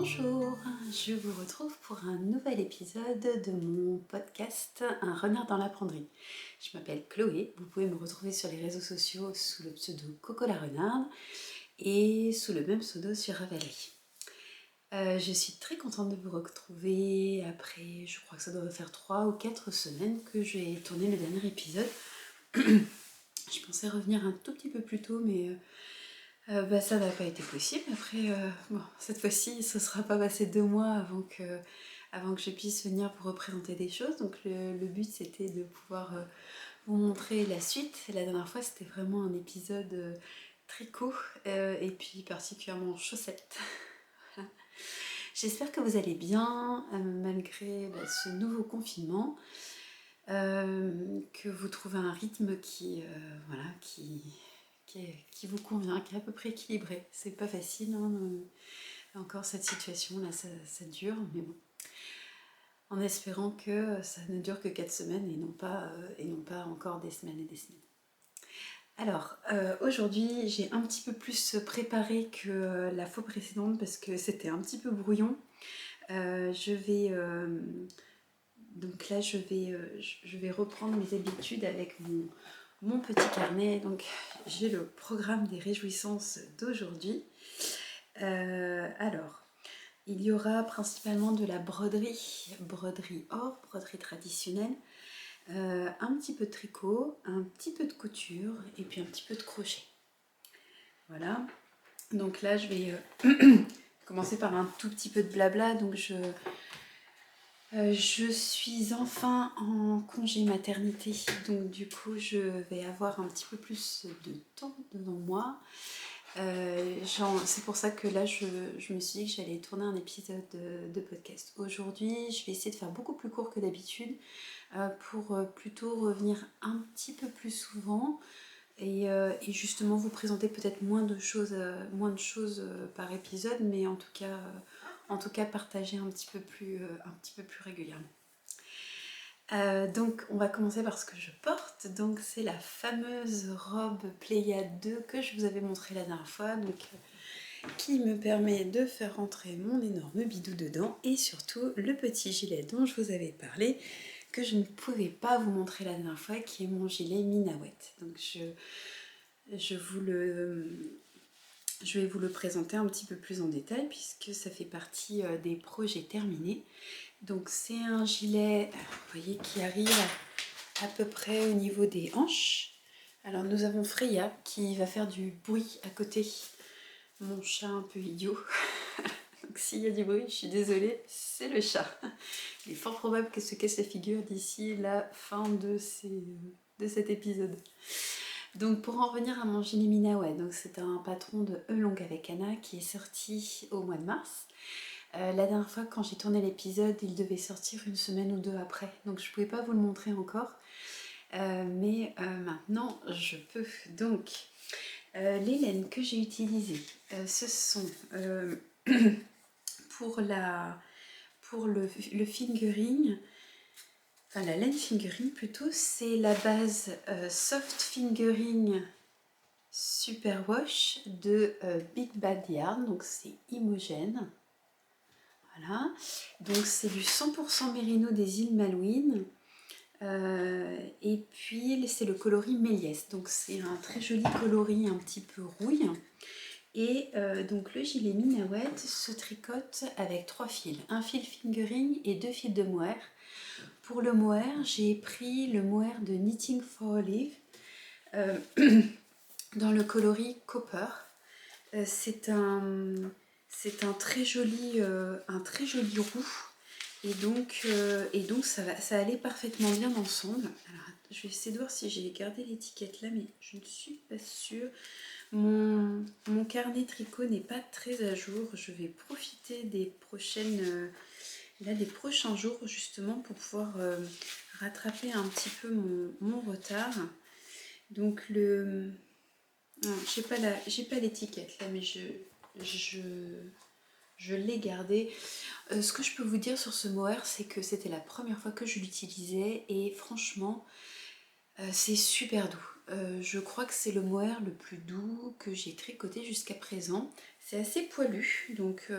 Bonjour, je vous retrouve pour un nouvel épisode de mon podcast Un renard dans la penderie. Je m'appelle Chloé, vous pouvez me retrouver sur les réseaux sociaux sous le pseudo Coco la Renarde et sous le même pseudo sur Ravelry. Je suis très contente de vous retrouver après, je crois que ça doit faire 3 ou 4 semaines que j'ai tourné le dernier épisode. Je pensais revenir un tout petit peu plus tôt, mais ça n'a pas été possible. Après, cette fois-ci, ce ne sera pas passé 2 mois avant que je puisse venir vous représenter des choses. Donc le but, c'était de pouvoir vous montrer la suite. La dernière fois, c'était vraiment un épisode tricot et puis particulièrement chaussettes. J'espère que vous allez bien malgré ce nouveau confinement, que vous trouvez un rythme qui vous convient, qui est à peu près équilibré. C'est pas facile, hein, encore cette situation-là, ça dure, mais bon. En espérant que ça ne dure que 4 semaines et non pas encore des semaines et des semaines. Alors, aujourd'hui, j'ai un petit peu plus préparé que la fois précédente parce que c'était un petit peu brouillon. Donc là, je vais reprendre mes habitudes avec mon petit carnet. Donc, j'ai le programme des réjouissances d'aujourd'hui. Alors, il y aura principalement de la broderie or, broderie traditionnelle, un petit peu de tricot, un petit peu de couture et puis un petit peu de crochet. Voilà. Donc là, je vais commencer par un tout petit peu de blabla. Donc je suis enfin en congé maternité, donc du coup je vais avoir un petit peu plus de temps devant moi. C'est pour ça que là je me suis dit que j'allais tourner un épisode de podcast. Aujourd'hui je vais essayer de faire beaucoup plus court que d'habitude pour plutôt revenir un petit peu plus souvent et justement vous présenter peut-être moins de choses par épisode, mais en tout cas partager un petit peu plus régulièrement. Donc on va commencer par ce que je porte. Donc c'est la fameuse robe Pléiade 2 que je vous avais montrée la dernière fois, qui me permet de faire rentrer mon énorme bidou dedans et surtout le petit gilet dont je vous avais parlé, que je ne pouvais pas vous montrer la dernière fois, qui est mon gilet Minawet. Donc je vais vous le présenter un petit peu plus en détail puisque ça fait partie des projets terminés. Donc c'est un gilet, vous voyez, qui arrive à peu près au niveau des hanches. Alors nous avons Freya qui va faire du bruit à côté, mon chat un peu idiot. Donc s'il y a du bruit, je suis désolée, c'est le chat. Il est fort probable qu'elle se casse la figure d'ici la fin de cet épisode. Donc pour en revenir à mon gilet Minawet, donc c'est un patron de Elong avec Anna qui est sorti au mois de mars. La dernière fois quand j'ai tourné l'épisode, il devait sortir une semaine ou 2 après, donc je ne pouvais pas vous le montrer encore, mais maintenant je peux. Donc les laines que j'ai utilisées, ce sont pour le fingering, enfin la laine fingering plutôt, c'est la base soft fingering superwash de Big Bad Yarn, donc c'est Imogen. Voilà, donc c'est du 100% mérino des îles Malouines, et puis c'est le coloris Méliès, donc c'est un très joli coloris un petit peu rouille. Et donc le gilet Minawet se tricote avec 3 fils, un fil fingering et 2 fils de mohair. Pour le mohair, j'ai pris le mohair de Knitting for Olive dans le coloris Copper. C'est un très joli roux, et donc ça allait parfaitement bien ensemble. Alors, je vais essayer de voir si j'ai gardé l'étiquette là, mais je ne suis pas sûre. Mon carnet tricot n'est pas très à jour. Je vais profiter des prochains jours justement pour pouvoir rattraper un petit peu mon retard. Donc non, j'ai pas l'étiquette là, mais je l'ai gardé. Ce que je peux vous dire sur ce mohair, c'est que c'était la première fois que je l'utilisais et franchement, c'est super doux. Je crois que c'est le mohair le plus doux que j'ai tricoté jusqu'à présent. C'est assez poilu, donc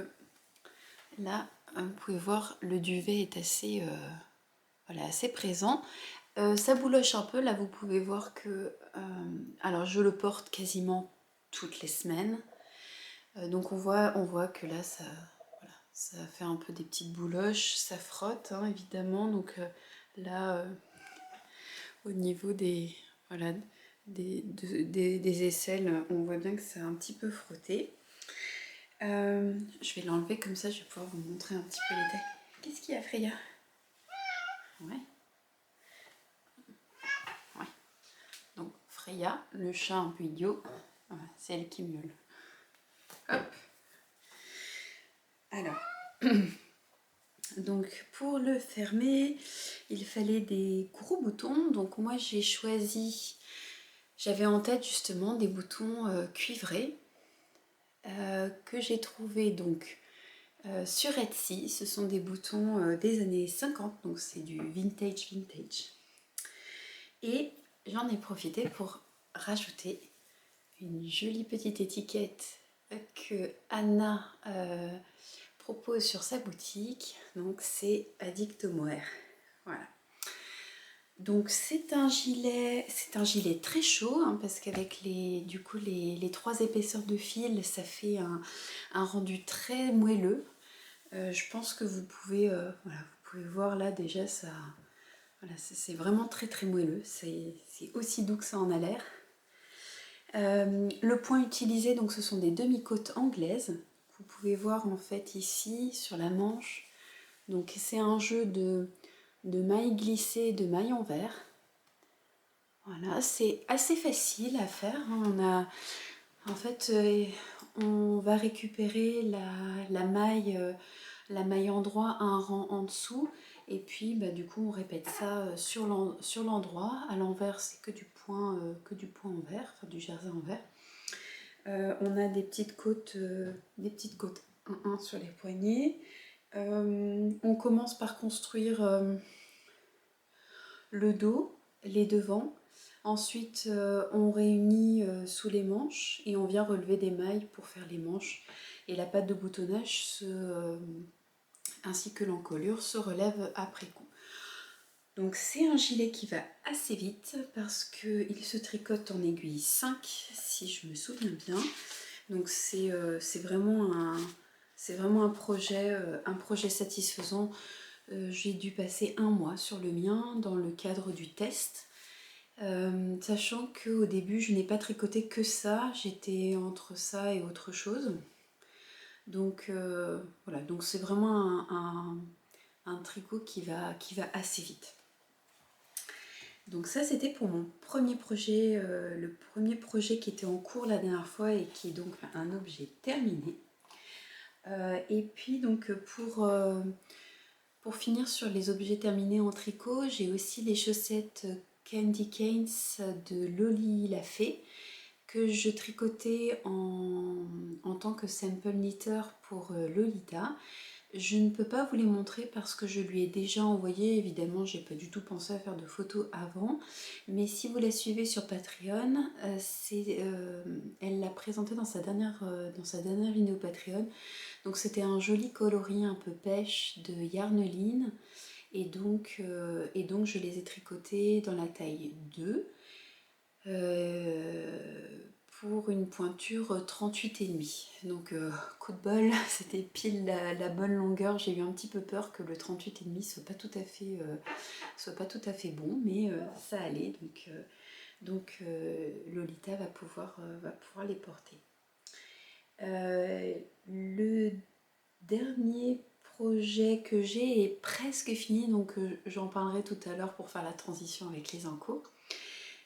Là, vous pouvez voir, le duvet est assez, voilà, assez présent. Ça bouloche un peu, là vous pouvez voir que... alors je le porte quasiment toutes les semaines. Donc on voit que là, ça, voilà, ça fait un peu des petites bouloches, ça frotte hein, évidemment. Donc là, au niveau des, voilà, des aisselles, on voit bien que ça a un petit peu frotté. Je vais l'enlever comme ça, je vais pouvoir vous montrer un petit peu les tailles. Qu'est-ce qu'il y a, Freya? Ouais, ouais. Donc Freya, le chat un peu idiot, voilà, c'est elle qui miaule. Hop. Alors, donc pour le fermer, il fallait des gros boutons. Donc moi j'ai choisi, j'avais en tête justement des boutons cuivrés que j'ai trouvé donc sur Etsy. Ce sont des boutons des années 50, donc c'est du vintage. Et j'en ai profité pour rajouter une jolie petite étiquette que Anna propose sur sa boutique. Donc c'est Addict Mohair. Voilà. Donc c'est un gilet très chaud hein, parce qu'avec les 3 épaisseurs de fil, ça fait un rendu très moelleux. Je pense que vous pouvez, voilà, vous pouvez voir là déjà ça, voilà, c'est vraiment très très moelleux. C'est aussi doux que ça en a l'air. Le point utilisé, donc ce sont des demi-côtes anglaises. Vous pouvez voir en fait ici sur la manche. Donc c'est un jeu de mailles glissées et de mailles en verre. Voilà, c'est assez facile à faire. En fait, on va récupérer la maille endroit à un rang en dessous. Et puis bah, du coup on répète ça sur l'endroit. À l'envers c'est que du point en verre, enfin du jersey en verre. On a des petites côtes 1-1 sur les poignets. On commence par construire le dos, les devants. Ensuite, on réunit sous les manches et on vient relever des mailles pour faire les manches. Et la patte de boutonnage ainsi que l'encolure se relève après coup. Donc c'est un gilet qui va assez vite parce qu'il se tricote en aiguille 5 si je me souviens bien. Donc c'est vraiment un projet satisfaisant. J'ai dû passer 1 mois sur le mien dans le cadre du test. Sachant qu'au début je n'ai pas tricoté que ça, j'étais entre ça et autre chose. Donc voilà, donc c'est vraiment un tricot qui va assez vite. Donc ça c'était pour mon premier projet, le premier projet qui était en cours la dernière fois et qui est donc un objet terminé. Et puis donc pour finir sur les objets terminés en tricot, j'ai aussi les chaussettes Candy Canes de Loli la Fée que je tricotais en tant que sample knitter pour Lolita. Je ne peux pas vous les montrer parce que je lui ai déjà envoyé, évidemment j'ai pas du tout pensé à faire de photos avant, mais si vous la suivez sur Patreon, elle l'a présenté dans sa dernière vidéo Patreon. Donc c'était un joli coloris un peu pêche de Yarneline et donc je les ai tricotés dans la taille 2 pour une pointure 38,5. Donc coup de bol, c'était pile la bonne longueur. J'ai eu un petit peu peur que le 38,5 soit pas tout à fait bon, mais ça allait. Donc Lolita va pouvoir les porter. Le dernier projet que j'ai est presque fini, donc j'en parlerai tout à l'heure pour faire la transition avec les encos.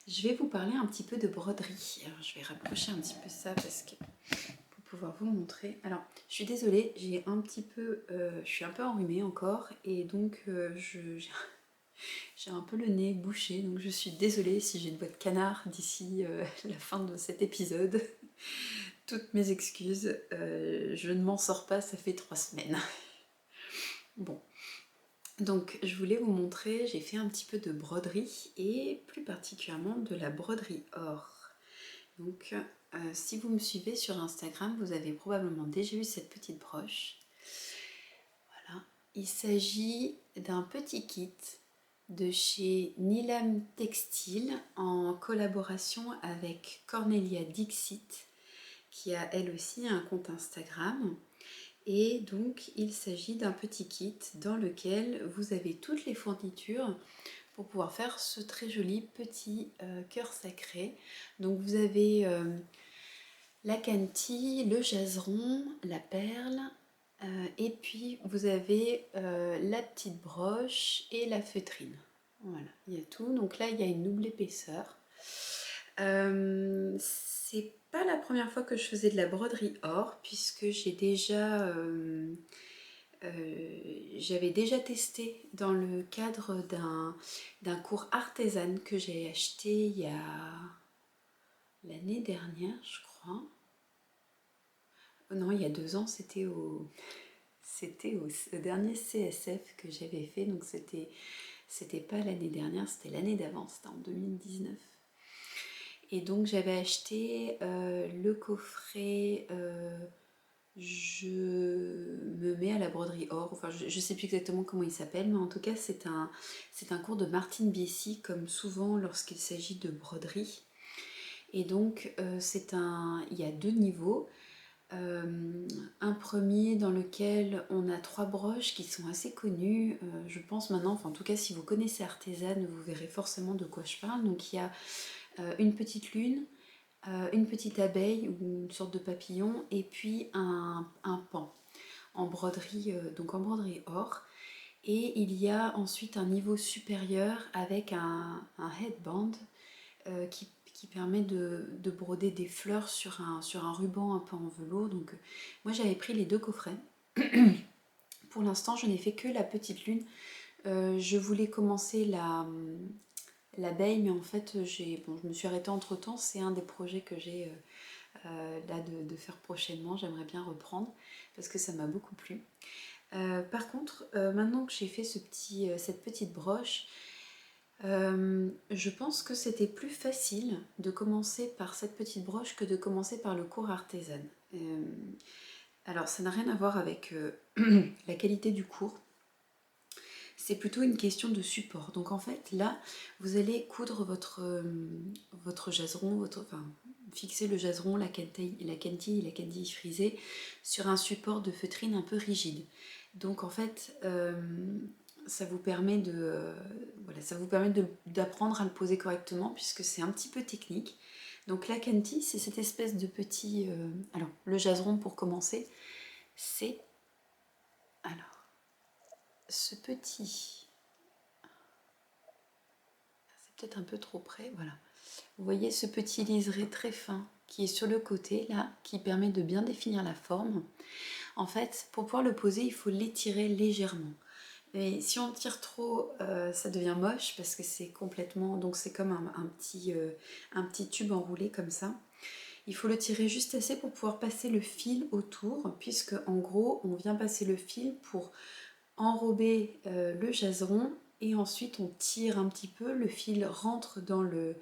Je vais vous parler un petit peu de broderie. Alors, je vais rapprocher un petit peu ça parce que pour pouvoir vous montrer. Alors, je suis désolée, je suis un peu enrhumée encore et donc j'ai un peu le nez bouché, donc je suis désolée si j'ai une voix de canard d'ici la fin de cet épisode. Toutes mes excuses, je ne m'en sors pas, ça fait 3 semaines. Bon, donc je voulais vous montrer, j'ai fait un petit peu de broderie et plus particulièrement de la broderie or. Donc si vous me suivez sur Instagram, vous avez probablement déjà vu cette petite broche. il s'agit d'un petit kit de chez Nilam Textile en collaboration avec Cornelia Dixit qui a elle aussi un compte Instagram. Et donc il s'agit d'un petit kit dans lequel vous avez toutes les fournitures pour pouvoir faire ce très joli petit cœur sacré. Donc vous avez la cantille, le jaseron, la perle, et puis vous avez la petite broche et la feutrine. Voilà, il y a tout. Donc là, il y a une double épaisseur. C'est pas la première fois que je faisais de la broderie or, puisque j'avais déjà testé dans le cadre d'un cours artisan que j'ai acheté il y a l'année dernière, je crois. Non, il y a 2 ans, c'était au dernier CSF que j'avais fait, donc c'était pas l'année dernière, c'était l'année d'avant, c'était en 2019. Et donc j'avais acheté le coffret Je me mets à la broderie or, enfin je sais plus exactement comment il s'appelle, mais en tout cas c'est un cours de Martine Biessy, comme souvent lorsqu'il s'agit de broderie. Et donc il y a 2 niveaux. Un premier dans lequel on a 3 broches qui sont assez connues, je pense maintenant, enfin en tout cas si vous connaissez Artésane, vous verrez forcément de quoi je parle. Donc il y a une petite lune, une petite abeille ou une sorte de papillon, et puis un pan en broderie, donc en broderie or. Et il y a ensuite un niveau supérieur avec un headband qui permet de broder des fleurs sur un ruban un peu en velours. Donc moi j'avais pris les 2 coffrets. Pour l'instant je n'ai fait que la petite lune. Je voulais commencer l'abeille, mais en fait je me suis arrêtée entre temps. C'est un des projets que j'ai là de faire prochainement. J'aimerais bien reprendre parce que ça m'a beaucoup plu. Par contre, maintenant que j'ai fait cette petite broche, je pense que c'était plus facile de commencer par cette petite broche que de commencer par le cours artisan. Alors ça n'a rien à voir avec la qualité du cours, c'est plutôt une question de support. Donc en fait là, vous allez coudre votre jaseron, fixer le jaseron, la cantille frisée sur un support de feutrine un peu rigide. Donc en fait, ça vous permet d'apprendre à le poser correctement puisque c'est un petit peu technique. Donc la cantille, c'est cette espèce de petit... alors, le jaseron pour commencer, c'est... Alors, ce petit... C'est peut-être un peu trop près, voilà. Vous voyez ce petit liseré très fin qui est sur le côté, là, qui permet de bien définir la forme. En fait, pour pouvoir le poser, il faut l'étirer légèrement. Mais si on tire trop, ça devient moche parce que c'est complètement... Donc c'est comme un petit tube enroulé comme ça. Il faut le tirer juste assez pour pouvoir passer le fil autour, puisque en gros, on vient passer le fil pour enrober le jaseron et ensuite on tire un petit peu, le fil rentre dans le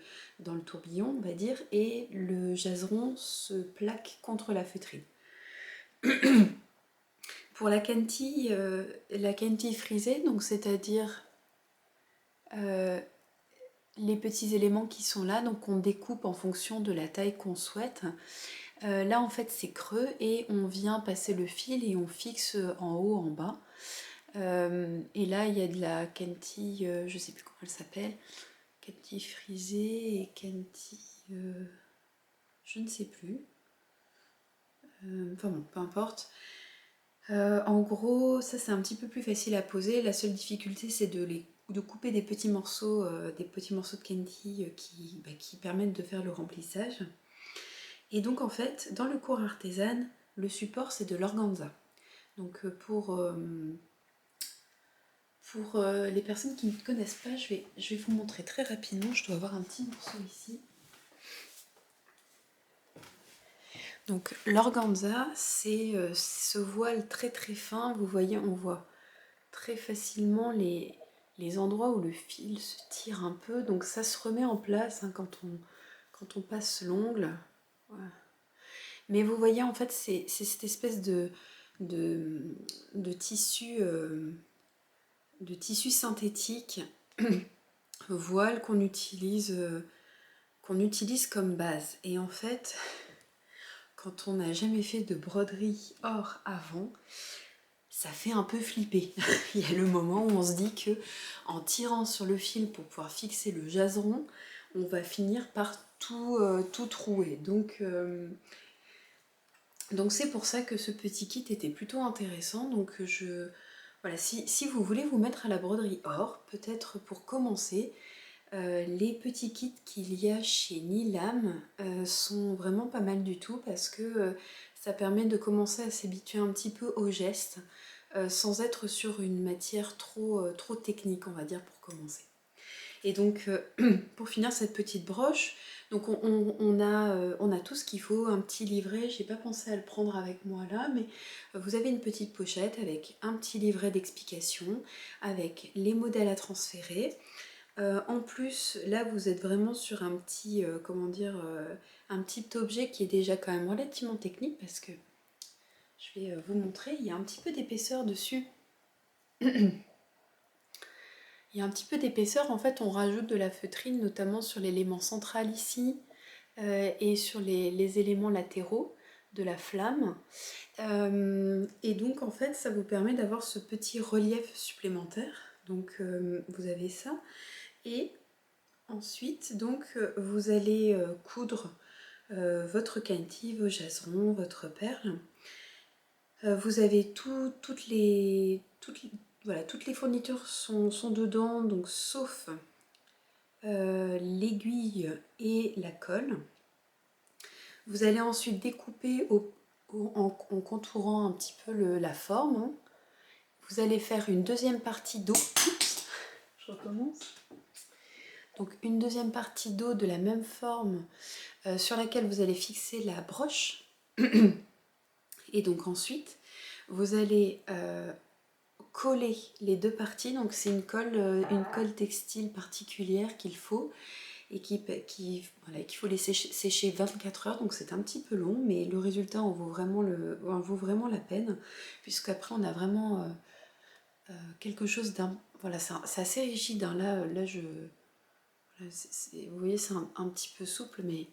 tourbillon, on va dire, et le jaseron se plaque contre la feutrine. Pour la cantille frisée, donc c'est-à-dire les petits éléments qui sont là, donc on découpe en fonction de la taille qu'on souhaite. Là en fait c'est creux et on vient passer le fil et on fixe en haut, en bas. Et là il y a de la cantille, je sais plus comment elle s'appelle, cantille frisée et cantille, je ne sais plus. Enfin bon, peu importe. En gros, ça c'est un petit peu plus facile à poser. La seule difficulté c'est de couper des petits morceaux de cantille qui permettent de faire le remplissage. Et donc en fait, dans le cours artisan, le support c'est de l'organza. Donc pour les personnes qui ne connaissent pas, je vais vous montrer très rapidement. Je dois avoir un petit morceau ici. Donc l'organza, c'est ce voile très très fin. Vous voyez, on voit très facilement les endroits où le fil se tire un peu. Donc ça se remet en place hein, quand on passe l'ongle. Voilà. Mais vous voyez, en fait, c'est cette espèce de, de tissu, de tissu synthétique voile qu'on utilise comme base. Et en fait, quand on n'a jamais fait de broderie or avant, ça fait un peu flipper. Il y a le moment où on se dit que en tirant sur le fil pour pouvoir fixer le jaseron, on va finir par tout trouer. Donc c'est pour ça que ce petit kit était plutôt intéressant. Donc voilà, si vous voulez vous mettre à la broderie or, peut-être pour commencer, les petits kits qu'il y a chez Nilam sont vraiment pas mal du tout parce que ça permet de commencer à s'habituer un petit peu aux gestes sans être sur une matière trop technique, on va dire, pour commencer. Et donc, pour finir cette petite broche, donc on a tout ce qu'il faut, un petit livret. J'ai pas pensé à le prendre avec moi là, mais vous avez une petite pochette avec un petit livret d'explication, avec les modèles à transférer. En plus, là, vous êtes vraiment sur un petit, comment dire, un petit objet qui est déjà quand même relativement technique parce que je vais vous montrer, il y a un petit peu d'épaisseur dessus. Il y a un petit peu d'épaisseur, en fait on rajoute de la feutrine notamment sur l'élément central ici et sur les éléments latéraux de la flamme. Et donc en fait ça vous permet d'avoir ce petit relief supplémentaire. Donc vous avez ça. Et ensuite donc vous allez coudre votre canty, vos jaserons, votre perle. Vous avez voilà, toutes les fournitures sont dedans, donc sauf l'aiguille et la colle. Vous allez ensuite découper en contourant un petit peu la forme. Hein. Vous allez faire une deuxième partie d'eau. Je recommence. Donc une deuxième partie d'eau de la même forme sur laquelle vous allez fixer la broche. Et donc ensuite, vous allez coller les deux parties. Donc c'est une colle textile particulière qu'il faut et qu'il faut laisser sécher 24 heures. Donc c'est un petit peu long, mais le résultat en vaut vraiment la peine, puisqu'après on a vraiment quelque chose d'un... Voilà, c'est assez rigide. Hein. Là vous voyez, c'est un petit peu souple, mais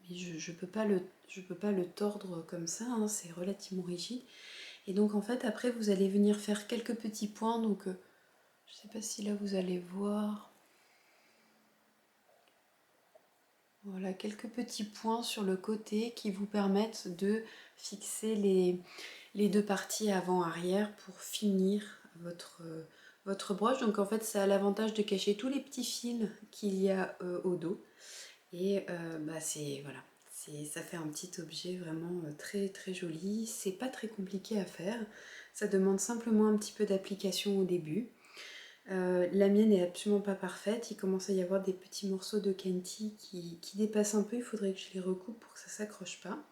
je peux pas le tordre comme ça. Hein. C'est relativement rigide. Et donc en fait après vous allez venir faire quelques petits points, donc je sais pas si là vous allez voir, voilà, quelques petits points sur le côté qui vous permettent de fixer les deux parties avant-arrière pour finir votre broche. Donc en fait ça a l'avantage de cacher tous les petits fils qu'il y a au dos, et voilà, ça fait un petit objet vraiment très très joli. C'est pas très compliqué à faire, ça demande simplement un petit peu d'application au début. La mienne n'est absolument pas parfaite, il commence à y avoir des petits morceaux de canty qui dépassent un peu, il faudrait que je les recoupe pour que ça s'accroche pas.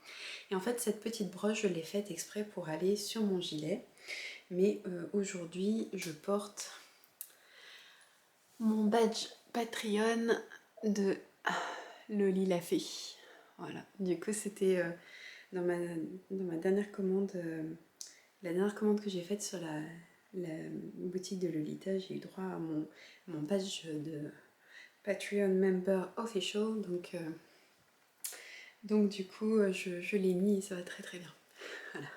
Et en fait cette petite broche je l'ai faite exprès pour aller sur mon gilet, mais aujourd'hui je porte mon badge Patreon de Loli la Fée. Voilà, du coup c'était dans ma dernière commande, la dernière commande que j'ai faite sur la boutique de Lolita, j'ai eu droit à mon badge de Patreon Member Official, donc du coup je l'ai mis et ça va très très bien. Voilà.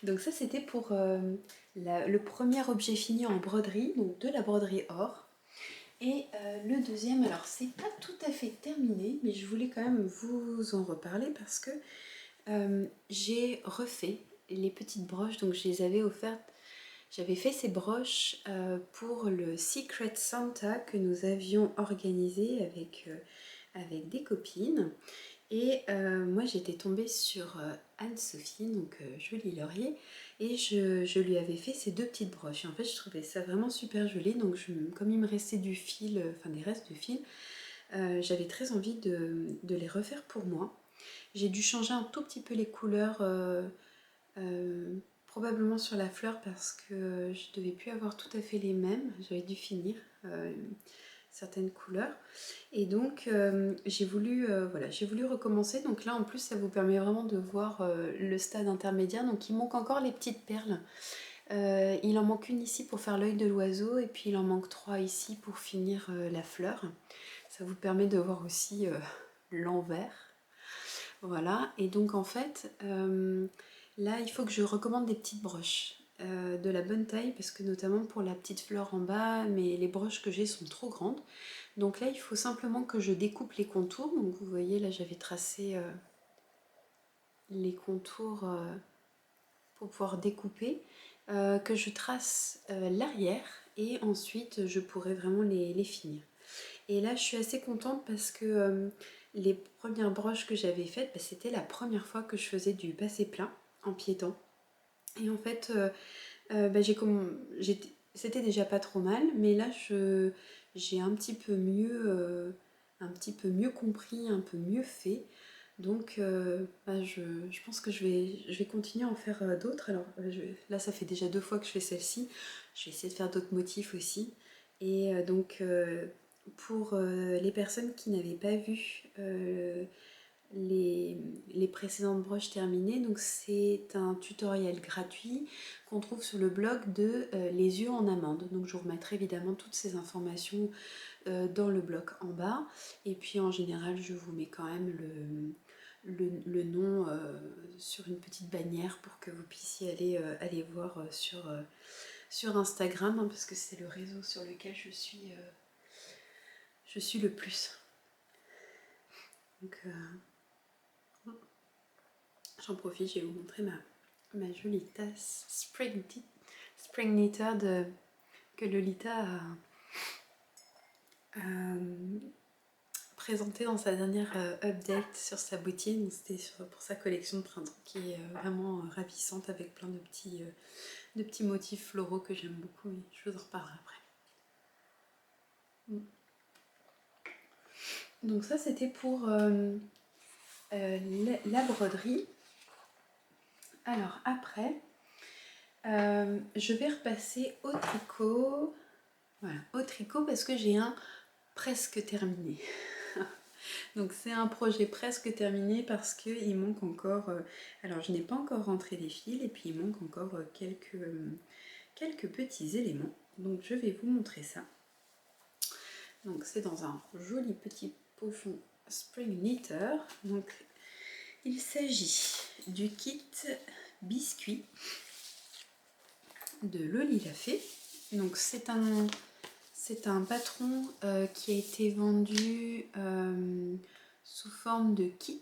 Donc ça c'était pour le premier objet fini en broderie, donc de la broderie or. Et le deuxième, alors c'est pas tout à fait terminé, mais je voulais quand même vous en reparler parce que j'ai refait les petites broches, donc je les avais offertes. J'avais fait ces broches pour le Secret Santa que nous avions organisé avec des copines. Et moi j'étais tombée sur Anne-Sophie, donc Jolie Laurier, et je lui avais fait ces deux petites broches. Et en fait je trouvais ça vraiment super joli, donc comme il me restait du fil, enfin des restes de fil, j'avais très envie de les refaire pour moi. J'ai dû changer un tout petit peu les couleurs, probablement sur la fleur parce que je devais plus avoir tout à fait les mêmes, j'avais dû finir. certaines couleurs. Et donc voilà, j'ai voulu recommencer. Donc là en plus ça vous permet vraiment de voir le stade intermédiaire. Donc il manque encore les petites perles. Il en manque une ici pour faire l'œil de l'oiseau et puis il en manque 3 ici pour finir la fleur. Ça vous permet de voir aussi l'envers. Voilà, et donc en fait, là il faut que je recommande des petites broches de la bonne taille parce que notamment pour la petite fleur en bas, mais les broches que j'ai sont trop grandes. Donc là il faut simplement que je découpe les contours. Donc vous voyez là j'avais tracé les contours pour pouvoir découper, que je trace l'arrière et ensuite je pourrai vraiment les finir. Et là je suis assez contente parce que les premières broches que j'avais faites, bah, c'était la première fois que je faisais du passé plat en piétant. Et en fait, bah, c'était déjà pas trop mal, mais là j'ai un petit peu mieux compris, un peu mieux fait. Donc bah, je pense que je vais continuer à en faire d'autres. Alors là ça fait déjà 2 fois que je fais celle-ci. Je vais essayer de faire d'autres motifs aussi. Et donc pour les personnes qui n'avaient pas vu les précédentes broches terminées, donc c'est un tutoriel gratuit qu'on trouve sur le blog de Les Yeux en Amande. Donc je vous remettrai évidemment toutes ces informations dans le blog en bas. Et puis en général je vous mets quand même le nom sur une petite bannière pour que vous puissiez aller voir sur Instagram, hein, parce que c'est le réseau sur lequel je suis le plus. Donc j'en profite, je vais vous montrer ma jolie tasse Spring Knitter que Lolita a présentée dans sa dernière update sur sa boutique. C'était pour sa collection de printemps qui est vraiment ravissante avec plein de petits motifs floraux que j'aime beaucoup. Et je vous en reparlerai après. Donc ça c'était pour la broderie. Alors après, je vais repasser au tricot. Voilà, au tricot parce que j'ai un presque terminé. Donc c'est un projet presque terminé parce qu'il manque encore... alors je n'ai pas encore rentré les fils et puis il manque encore quelques petits éléments. Donc je vais vous montrer ça. Donc c'est dans un joli petit pochon Spring Knitter. Donc il s'agit du kit biscuit de Loli la Fée. Donc c'est un patron qui a été vendu sous forme de kit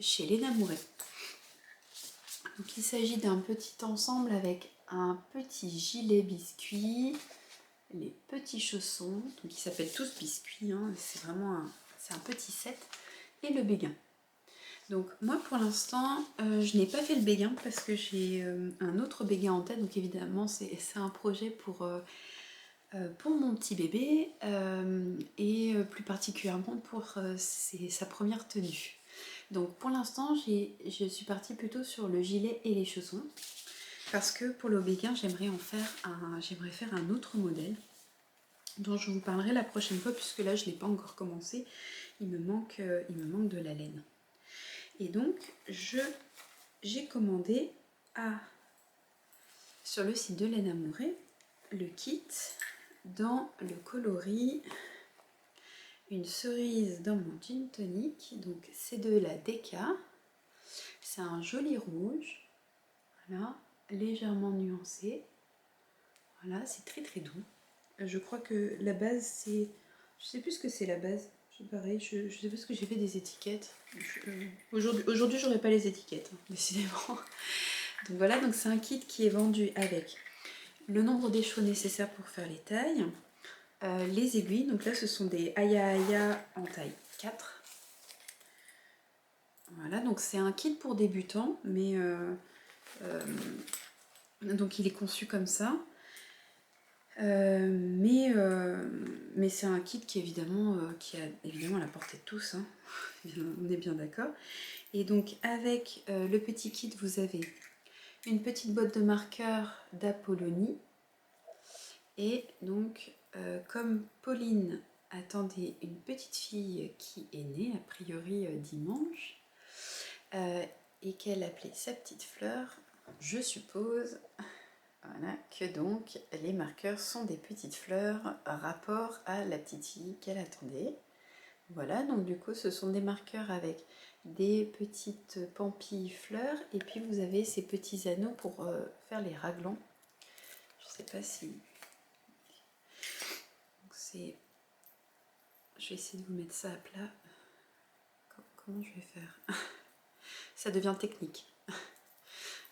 chez Léna Mouret. Donc il s'agit d'un petit ensemble avec un petit gilet biscuit, les petits chaussons, donc ils s'appellent tous biscuits, hein, c'est vraiment un petit set, et le béguin. Donc moi pour l'instant je n'ai pas fait le béguin parce que j'ai un autre béguin en tête, donc évidemment c'est un projet pour mon petit bébé et plus particulièrement pour sa première tenue. Donc pour l'instant je suis partie plutôt sur le gilet et les chaussons parce que pour le béguin j'aimerais faire un autre modèle dont je vous parlerai la prochaine fois puisque là je ne l'ai pas encore commencé, il me manque de la laine. Et donc j'ai commandé sur le site de Léna Mouret le kit dans le coloris une cerise dans mon gin tonic. Donc c'est de la Deca, c'est un joli rouge, voilà, légèrement nuancé, voilà, c'est très très doux. Je crois que la base c'est, je sais plus ce que c'est la base, pareil, je sais pas ce que j'ai fait des étiquettes. Aujourd'hui j'aurais pas les étiquettes, hein, décidément. Donc voilà, donc c'est un kit qui est vendu avec le nombre d'échos nécessaires pour faire les tailles, les aiguilles, donc là ce sont des Aya Aya en taille 4. Voilà, donc c'est un kit pour débutants, mais donc il est conçu comme ça. Mais c'est un kit qui a évidemment la portée de tous, hein. On est bien d'accord. Et donc avec le petit kit, vous avez une petite boîte de marqueurs d'Apollonie et donc comme Pauline attendait une petite fille qui est née, a priori dimanche, et qu'elle appelait sa petite fleur, je suppose, voilà, que donc les marqueurs sont des petites fleurs rapport à la petite fille qu'elle attendait. Voilà, donc du coup ce sont des marqueurs avec des petites pampilles fleurs, et puis vous avez ces petits anneaux pour faire les raglans. Je sais pas si... c'est... Je vais essayer de vous mettre ça à plat. Comment je vais faire? Ça devient technique.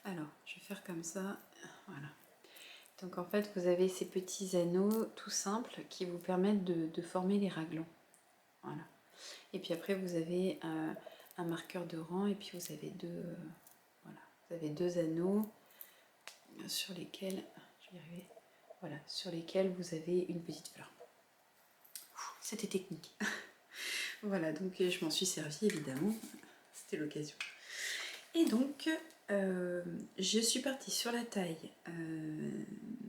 Alors, je vais faire comme ça. Voilà. Donc en fait, vous avez ces petits anneaux tout simples qui vous permettent de former les raglans. Voilà. Et puis après, vous avez un marqueur de rang, et puis vous avez voilà, vous avez deux anneaux sur lesquels, je vais y arriver, voilà, sur lesquels vous avez une petite fleur. C'était technique. Voilà, donc je m'en suis servie évidemment, c'était l'occasion. Et donc, je suis partie sur la taille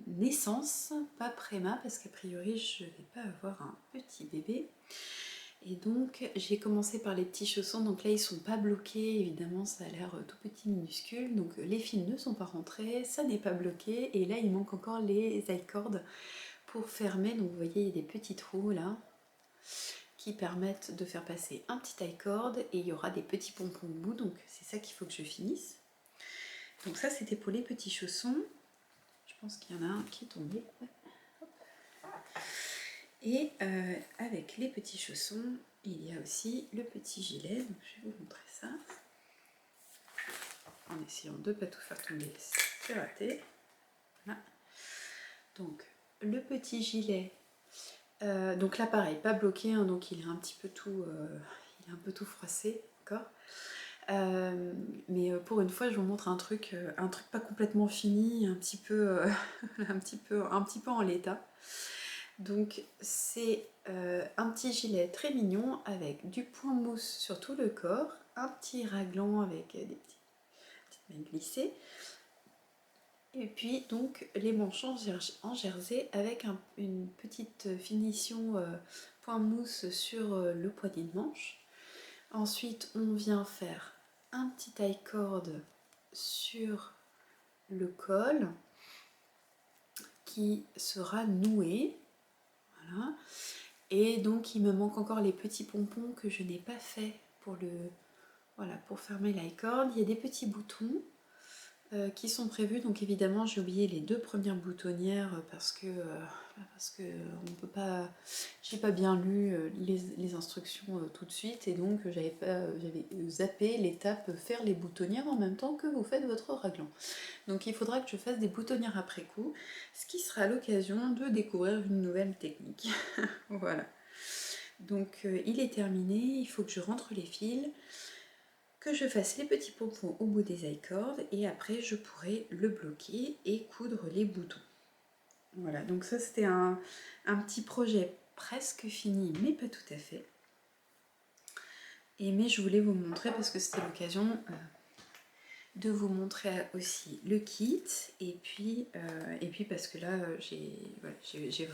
naissance, pas préma, parce qu'a priori je ne vais pas avoir un petit bébé. Et donc j'ai commencé par les petits chaussons, donc là ils sont pas bloqués, évidemment ça a l'air tout petit minuscule, donc les fils ne sont pas rentrés, ça n'est pas bloqué, et là il manque encore les I-cords pour fermer, donc vous voyez il y a des petits trous là, qui permettent de faire passer un petit I-cord, et il y aura des petits pompons au bout, donc c'est ça qu'il faut que je finisse. Donc ça c'était pour les petits chaussons, je pense qu'il y en a un qui est tombé. Et avec les petits chaussons, il y a aussi le petit gilet, donc je vais vous montrer ça. En essayant de ne pas tout faire tomber, c'est raté. Voilà. Donc le petit gilet, donc là pareil, pas bloqué, hein, donc il est un petit peu tout, il est un peu tout froissé, d'accord. Mais pour une fois, je vous montre un truc pas complètement fini, un petit peu, un petit peu en l'état. Donc c'est un petit gilet très mignon avec du point mousse sur tout le corps, un petit raglan avec des petites mains glissées, et puis donc les manches en jersey avec une petite finition point mousse sur le poignet de manche. Ensuite on vient faire un petit taille-cord sur le col qui sera noué. Voilà. Et donc il me manque encore les petits pompons que je n'ai pas fait pour voilà, pour fermer l'i-cord. Il y a des petits boutons qui sont prévus, donc évidemment j'ai oublié les deux premières boutonnières parce que on peut pas, j'ai pas bien lu les instructions tout de suite, et donc j'avais zappé l'étape faire les boutonnières en même temps que vous faites votre raglan. Donc il faudra que je fasse des boutonnières après coup, ce qui sera l'occasion de découvrir une nouvelle technique. Voilà. Donc il est terminé, il faut que je rentre les fils, que je fasse les petits pompons au bout des I-cords, et après je pourrai le bloquer et coudre les boutons. Voilà, donc ça c'était un petit projet presque fini, mais pas tout à fait. Mais je voulais vous montrer parce que c'était l'occasion de vous montrer aussi le kit, et puis parce que là j'ai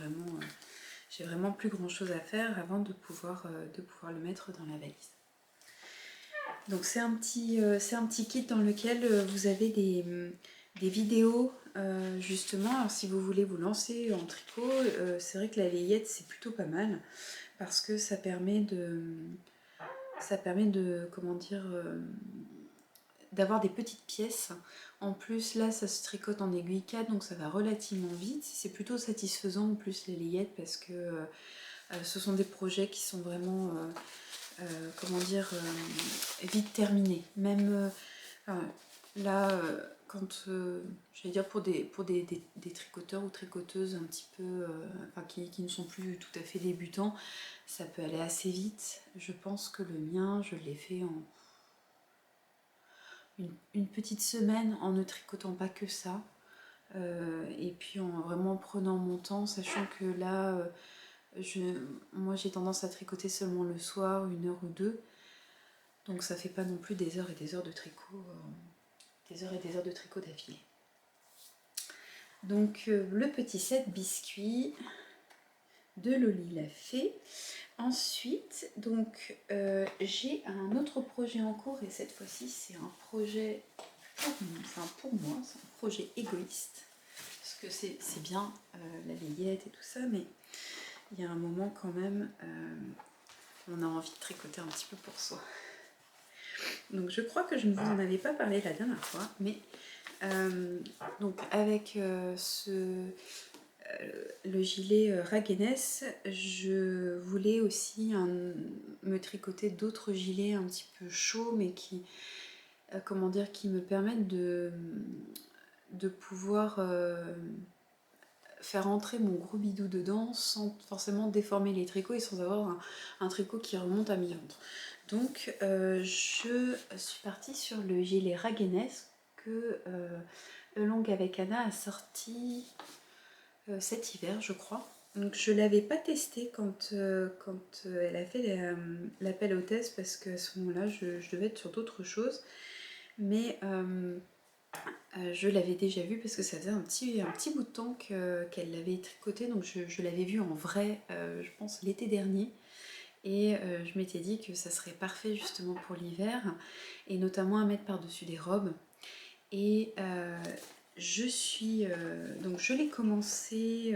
vraiment plus grand chose à faire avant de pouvoir le mettre dans la valise. Donc c'est un petit kit dans lequel vous avez des vidéos justement. Alors si vous voulez vous lancer en tricot, c'est vrai que la layette c'est plutôt pas mal parce que ça permet de comment dire, d'avoir des petites pièces. En plus là ça se tricote en aiguille 4, donc ça va relativement vite. C'est plutôt satisfaisant en plus les layettes parce que ce sont des projets qui sont vraiment comment dire, vite terminés. Même là quand je vais dire pour des tricoteurs ou tricoteuses un petit peu enfin, qui ne sont plus tout à fait débutants, ça peut aller assez vite. Je pense que le mien je l'ai fait en une petite semaine en ne tricotant pas que ça, et puis en vraiment prenant mon temps, sachant que là moi j'ai tendance à tricoter seulement le soir, 1 heure ou 2, donc ça fait pas non plus des heures et des heures de tricot, d'affilée. Donc le petit set biscuit, de Loli la Fée. Ensuite, donc, j'ai un autre projet en cours et cette fois-ci, c'est un projet pour moi, c'est un projet égoïste. Parce que c'est bien la layette et tout ça, mais il y a un moment quand même, on a envie de tricoter un petit peu pour soi. Donc je crois que je ne vous en avais pas parlé la dernière fois, mais donc avec le gilet Raguenes, je voulais aussi me tricoter d'autres gilets un petit peu chauds, mais qui, comment dire, qui me permettent de pouvoir faire entrer mon gros bidou dedans sans forcément déformer les tricots et sans avoir un tricot qui remonte à mi-ventre. Donc je suis partie sur le gilet Raguenes que Long avec Anna a sorti cet hiver, je crois. Donc je ne l'avais pas testé quand elle a fait l'appel au test parce qu'à ce moment-là, je devais être sur d'autres choses. Mais je l'avais déjà vu parce que ça faisait un petit bout de temps qu'elle l'avait tricoté. Donc je l'avais vu en vrai, je pense, l'été dernier. Et je m'étais dit que ça serait parfait justement pour l'hiver. Et notamment à mettre par-dessus des robes. Et donc je l'ai commencé...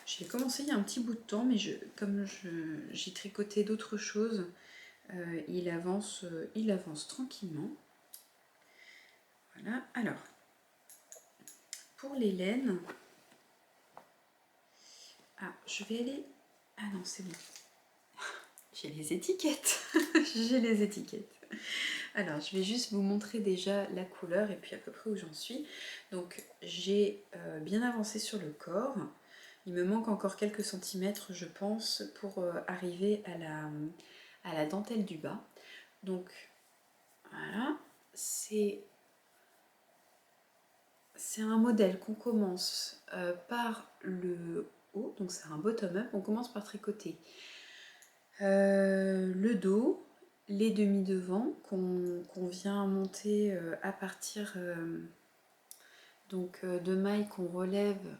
j'ai commencé il y a un petit bout de temps, mais comme j'ai tricoté d'autres choses, il avance tranquillement. Voilà, alors, pour les laines, je vais aller... Ah non, c'est bon. J'ai les étiquettes. J'ai les étiquettes. Alors, je vais juste vous montrer déjà la couleur et puis à peu près où j'en suis. Donc, j'ai bien avancé sur le corps. Il me manque encore quelques centimètres, je pense, pour arriver à la dentelle du bas. Donc, voilà. C'est un modèle qu'on commence par le haut. Donc, c'est un bottom-up. On commence par tricoter le dos, les demi-devants qu'on vient monter à partir de mailles qu'on relève,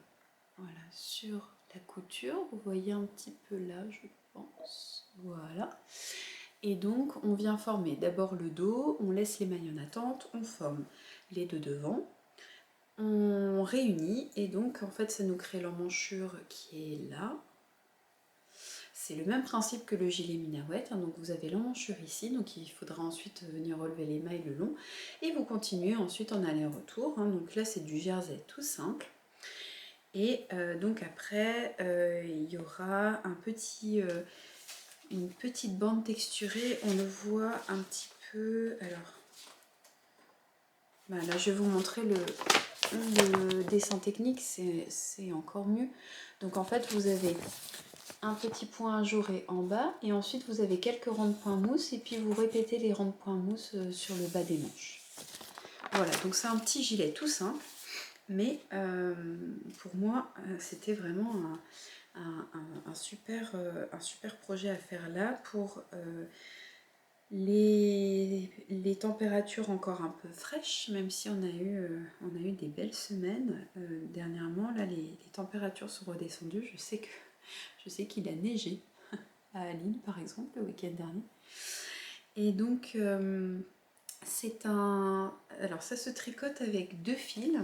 voilà, sur la couture. Vous voyez un petit peu là, je pense. Voilà. Et donc on vient former d'abord le dos, on laisse les mailles en attente, on forme les deux devants, on réunit et donc en fait ça nous crée l'emmanchure qui est là. C'est le même principe que le gilet minahouette, donc vous avez l'emmanchure ici, donc il faudra ensuite venir relever les mailles le long et vous continuez ensuite en aller-retour, donc là c'est du jersey tout simple. Et donc après il y aura une petite bande texturée, on le voit un petit peu, alors là je vais vous montrer le dessin technique, c'est encore mieux. Donc en fait vous avez un petit point ajouré en bas et ensuite vous avez quelques rangs de points mousse et puis vous répétez les rangs de points mousse sur le bas des manches. Voilà, donc c'est un petit gilet tout simple, mais pour moi c'était vraiment un super projet à faire là pour les températures encore un peu fraîches, même si on a eu des belles semaines dernièrement. Là les températures sont redescendues, je sais qu'il a neigé à Lille par exemple le week-end dernier. Et donc alors ça se tricote avec deux fils.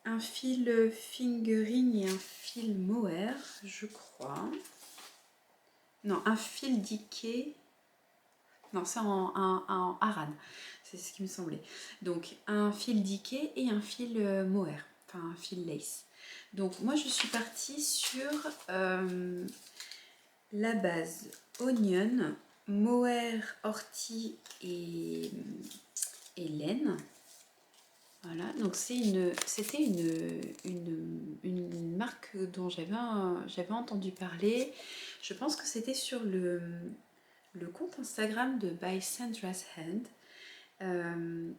Un fil fingering et un fil mohair, je crois. Non, un fil diquet. Non, c'est en harade. C'est ce qui me semblait. Donc, un fil diquet et un fil mohair. Enfin, un fil lace. Donc, moi, je suis partie sur la base onion, mohair, ortie et laine. Voilà, donc c'était une marque dont j'avais entendu parler. Je pense que c'était sur le compte Instagram de By Sandra's Hand.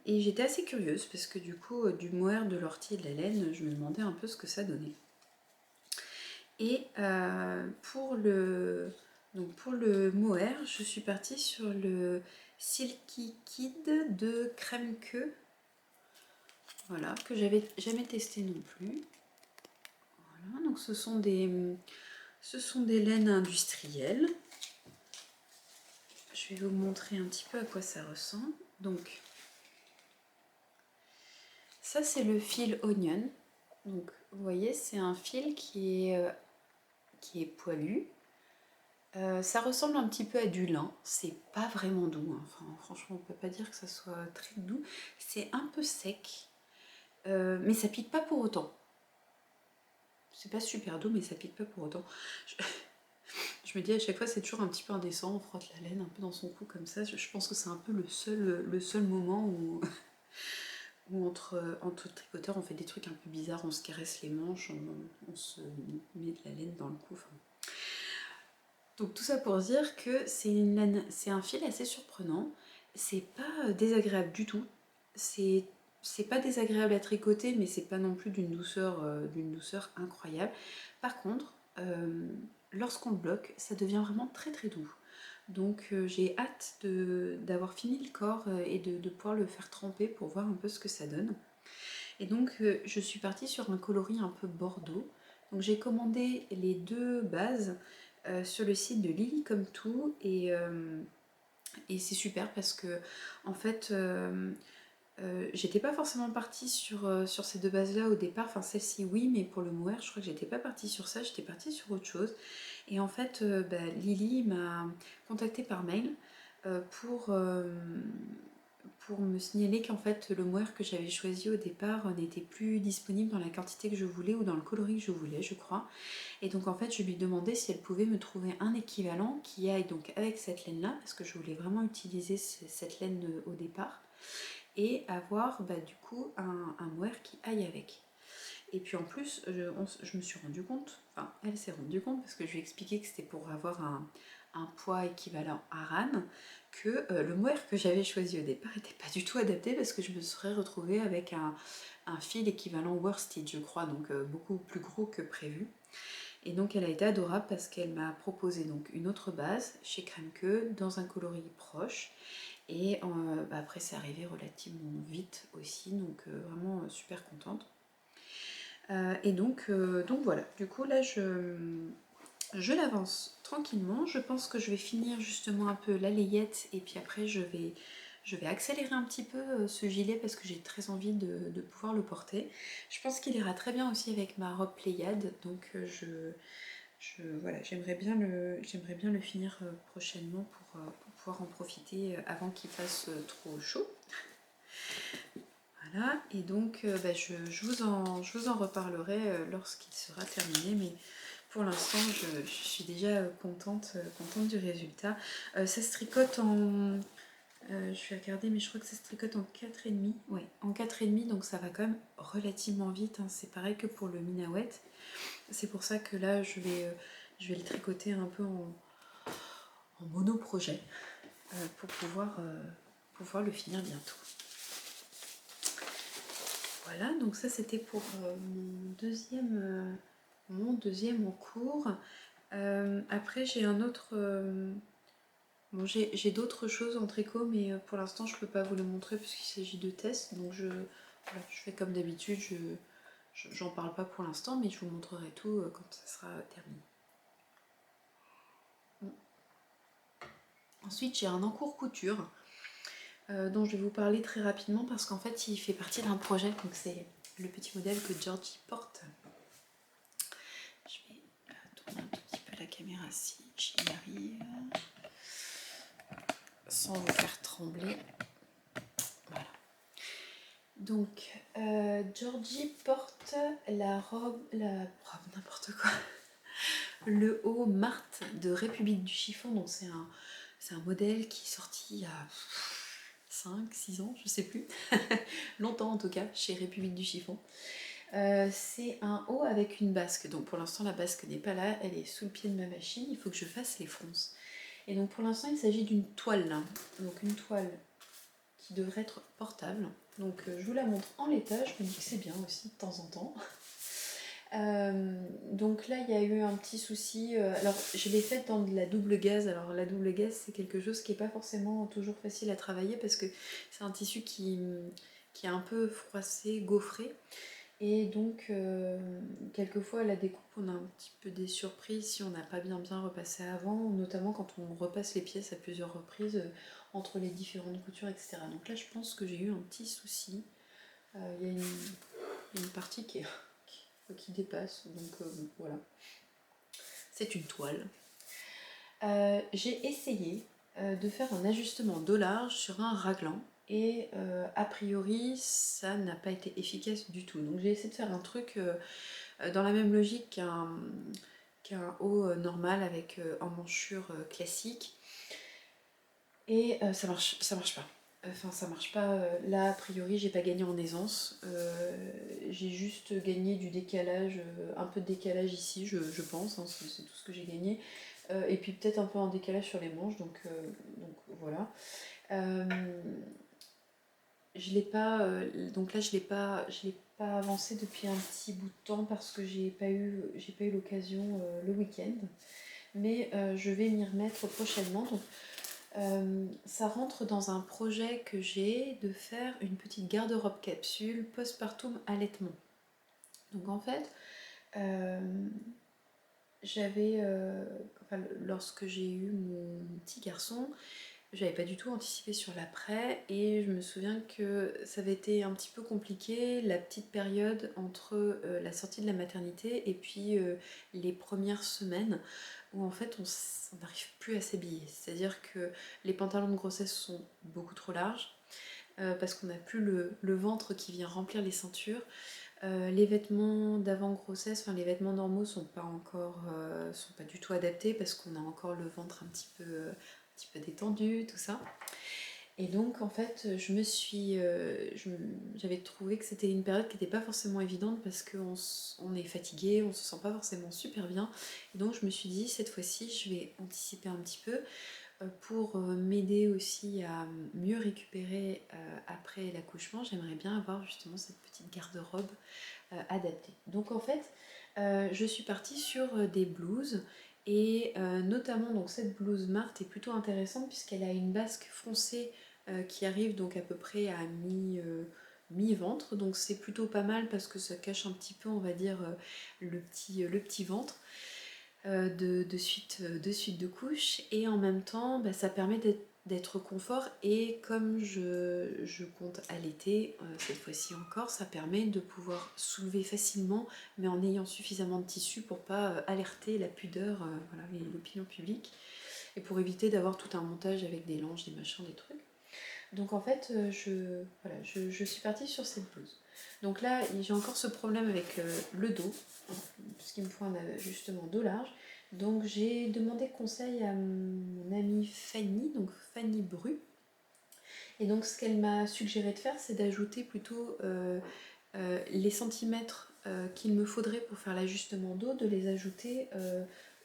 Et j'étais assez curieuse parce que du coup, du mohair, de l'ortie et de la laine, je me demandais un peu ce que ça donnait. Et pour le mohair, je suis partie sur le Silky Kid de Crème Queue. Voilà, que j'avais jamais testé non plus. Voilà, donc ce sont des laines industrielles. Je vais vous montrer un petit peu à quoi ça ressemble. Donc, ça c'est le fil Onion. Donc, vous voyez, c'est un fil qui est poilu. Ça ressemble un petit peu à du lin. C'est pas vraiment doux, hein. Enfin, franchement, on peut pas dire que ça soit très doux. C'est un peu sec, mais ça pique pas pour autant. C'est pas super doux, mais ça pique pas pour autant. Je me dis à chaque fois, c'est toujours un petit peu indécent. On frotte la laine un peu dans son cou comme ça. Je pense que c'est un peu le seul moment où, où entre tricoteurs, on fait des trucs un peu bizarres. On se caresse les manches, on se met de la laine dans le cou. Enfin. Donc tout ça pour dire que c'est un fil assez surprenant. C'est pas désagréable du tout. C'est pas désagréable à tricoter, mais c'est pas non plus d'une douceur incroyable. Par contre, lorsqu'on le bloque, ça devient vraiment très très doux. Donc j'ai hâte d'avoir fini le corps et de pouvoir le faire tremper pour voir un peu ce que ça donne. Et donc je suis partie sur un coloris un peu bordeaux. Donc j'ai commandé les deux bases sur le site de Lily Comme Tout et c'est super parce que en fait j'étais pas forcément partie sur ces deux bases là au départ, enfin celle-ci oui, mais pour le mohair je crois que j'étais pas partie sur ça, j'étais partie sur autre chose. Et en fait Lily m'a contactée par mail euh, pour, euh, pour me signaler qu'en fait le mohair que j'avais choisi au départ n'était plus disponible dans la quantité que je voulais ou dans le coloris que je voulais je crois. Et donc en fait je lui demandais si elle pouvait me trouver un équivalent qui aille donc avec cette laine là, parce que je voulais vraiment utiliser cette laine au départ, et avoir du coup un mohair qui aille avec. Et puis en plus je me suis rendu compte, enfin elle s'est rendue compte parce que je lui ai expliqué que c'était pour avoir un poids équivalent à Aran, que le mohair que j'avais choisi au départ n'était pas du tout adapté parce que je me serais retrouvée avec un fil équivalent worsted je crois, donc beaucoup plus gros que prévu. Et donc elle a été adorable parce qu'elle m'a proposé donc une autre base chez Kremke dans un coloris proche. Et après c'est arrivé relativement vite aussi, donc vraiment super contente. Et donc voilà, du coup là je l'avance tranquillement. Je pense que je vais finir justement un peu la layette et puis après je vais accélérer un petit peu ce gilet parce que j'ai très envie de pouvoir le porter. Je pense qu'il ira très bien aussi avec ma robe Pléiade, donc voilà, j'aimerais bien le finir prochainement pour pouvoir en profiter avant qu'il fasse trop chaud. Voilà, et donc je vous en reparlerai lorsqu'il sera terminé, mais pour l'instant je suis déjà contente du résultat. Ça se tricote en... je vais regarder, mais je crois que ça se tricote en 4,5. Ouais, en 4,5, donc ça va quand même relativement vite, hein. C'est pareil que pour le Minawet. C'est pour ça que là je vais le tricoter un peu en mono-projet pour pouvoir le finir bientôt. Voilà, donc ça c'était pour mon deuxième en cours. Après j'ai un autre... bon, j'ai d'autres choses en tricot, mais pour l'instant je ne peux pas vous le montrer puisqu'il s'agit de tests. Donc voilà, je fais comme d'habitude, j'en parle pas pour l'instant, mais je vous montrerai tout quand ça sera terminé. Ensuite j'ai un encours couture dont je vais vous parler très rapidement parce qu'en fait il fait partie d'un projet, donc c'est le petit modèle que Georgie porte. Je vais tourner un tout petit peu la caméra si j'y arrive, sans vous faire trembler. Voilà. Donc Georgie porte la robe n'importe quoi, le haut Marthe de République du Chiffon, donc c'est un modèle qui est sorti il y a 5-6 ans, je sais plus, longtemps en tout cas, chez République du Chiffon. C'est un haut avec une basque, donc pour l'instant la basque n'est pas là, elle est sous le pied de ma machine, il faut que je fasse les fronces. Et donc pour l'instant il s'agit d'une toile, là. Donc une toile qui devrait être portable. Donc je vous la montre en l'état, je me dis que c'est bien aussi de temps en temps. Donc là il y a eu un petit souci, alors je l'ai faite dans de la double gaze. Alors la double gaze c'est quelque chose qui n'est pas forcément toujours facile à travailler parce que c'est un tissu qui est un peu froissé, gaufré, Et donc, quelquefois, à la découpe, on a un petit peu des surprises si on n'a pas bien repassé avant, notamment quand on repasse les pièces à plusieurs reprises entre les différentes coutures, etc. Donc là, je pense que j'ai eu un petit souci. Il y a une partie qui dépasse, donc voilà. C'est une toile. J'ai essayé de faire un ajustement dos large sur un raglan. Et a priori, ça n'a pas été efficace du tout. Donc j'ai essayé de faire un truc dans la même logique qu'un haut normal avec emmanchure classique. Et ça marche pas. Enfin, ça marche pas. Là, a priori, j'ai pas gagné en aisance. J'ai juste gagné du décalage, un peu de décalage ici, je pense. Hein, c'est tout ce que j'ai gagné. Et puis peut-être un peu en décalage sur les manches. Donc voilà. Je l'ai pas. Donc là, je l'ai pas avancé depuis un petit bout de temps parce que j'ai pas eu l'occasion le week-end. Mais je vais m'y remettre prochainement. Donc, ça rentre dans un projet que j'ai de faire une petite garde-robe capsule postpartum allaitement. Donc en fait, lorsque j'ai eu mon petit garçon, j'avais pas du tout anticipé sur l'après et je me souviens que ça avait été un petit peu compliqué la petite période entre la sortie de la maternité et puis les premières semaines où en fait on n'arrive plus à s'habiller. C'est-à-dire que les pantalons de grossesse sont beaucoup trop larges parce qu'on n'a plus le ventre qui vient remplir les ceintures. Les vêtements d'avant grossesse, enfin les vêtements normaux sont pas du tout adaptés parce qu'on a encore le ventre un petit peu détendu, tout ça. Et donc en fait, j'avais trouvé que c'était une période qui n'était pas forcément évidente parce qu'on est fatigué, on se sent pas forcément super bien. Et donc je me suis dit cette fois-ci, je vais anticiper un petit peu pour m'aider aussi à mieux récupérer après l'accouchement. J'aimerais bien avoir justement cette petite garde-robe adaptée. Donc en fait, je suis partie sur des blouses et notamment donc cette blouse Marthe est plutôt intéressante puisqu'elle a une basque foncée qui arrive donc à peu près à mi-ventre, donc c'est plutôt pas mal parce que ça cache un petit peu, on va dire, le petit ventre de suite de couches, et en même temps ça permet d'être confort, et comme je compte allaiter cette fois-ci encore, ça permet de pouvoir soulever facilement mais en ayant suffisamment de tissu pour pas alerter la pudeur, voilà, et l'opinion publique, et pour éviter d'avoir tout un montage avec des langes, des machins, des trucs. Donc en fait, je suis partie sur cette blouse. Donc là, j'ai encore ce problème avec le dos, puisqu'il me faut un ajustement dos large. Donc j'ai demandé conseil à mon amie Fanny, donc Fanny Bru. Et donc ce qu'elle m'a suggéré de faire, c'est d'ajouter plutôt les centimètres qu'il me faudrait pour faire l'ajustement dos, de les ajouter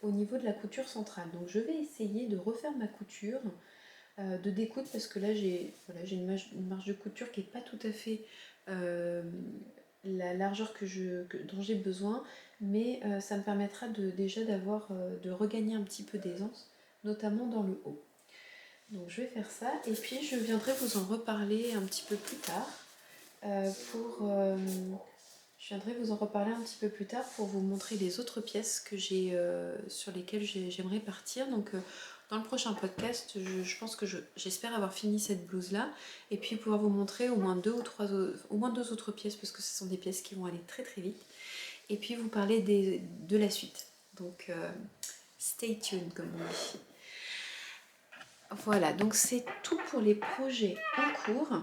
au niveau de la couture centrale. Donc je vais essayer de refaire ma couture de découdre parce que là j'ai une marge de couture qui n'est pas tout à fait la largeur dont j'ai besoin, mais ça me permettra déjà de regagner un petit peu d'aisance, notamment dans le haut. Donc je vais faire ça et puis je viendrai vous en reparler un petit peu plus tard je viendrai vous en reparler un petit peu plus tard pour vous montrer les autres pièces que j'ai sur lesquelles j'aimerais partir. Donc dans le prochain podcast, je pense que j'espère avoir fini cette blouse là et puis pouvoir vous montrer au moins deux autres pièces parce que ce sont des pièces qui vont aller très très vite, et puis vous parler de la suite. Donc stay tuned comme on dit. Voilà, donc c'est tout pour les projets en cours.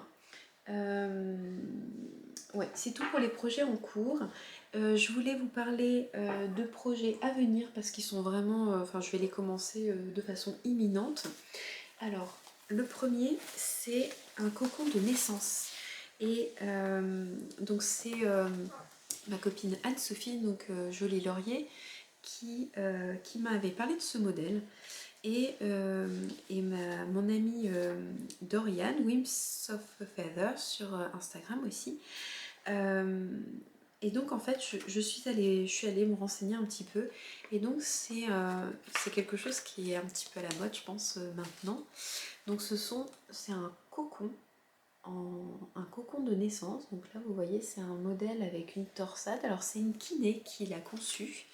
Ouais, c'est tout pour les projets en cours. Je voulais vous parler de projets à venir parce qu'ils sont vraiment, je vais les commencer de façon imminente. Alors, le premier, c'est un cocon de naissance. Et donc c'est ma copine Anne-Sophie, donc Jolie Laurier, qui m'avait parlé de ce modèle. Et mon amie Dorian, Whims of Feather, sur Instagram aussi. Et donc en fait, je suis allée me renseigner un petit peu. Et donc c'est quelque chose qui est un petit peu à la mode, je pense, maintenant. Donc c'est un cocon un cocon de naissance. Donc là vous voyez c'est un modèle avec une torsade. Alors c'est une kiné qui l'a conçu,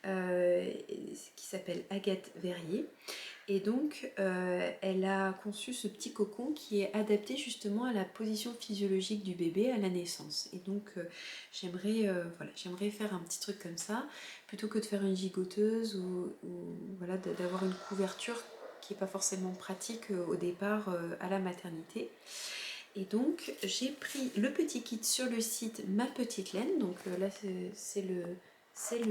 qui s'appelle Agathe Verrier. Et donc elle a conçu ce petit cocon qui est adapté justement à la position physiologique du bébé à la naissance. Et donc j'aimerais faire un petit truc comme ça, plutôt que de faire une gigoteuse ou voilà, d'avoir une couverture qui n'est pas forcément pratique au départ à la maternité. Et donc j'ai pris le petit kit sur le site Ma Petite Laine. Donc là c'est le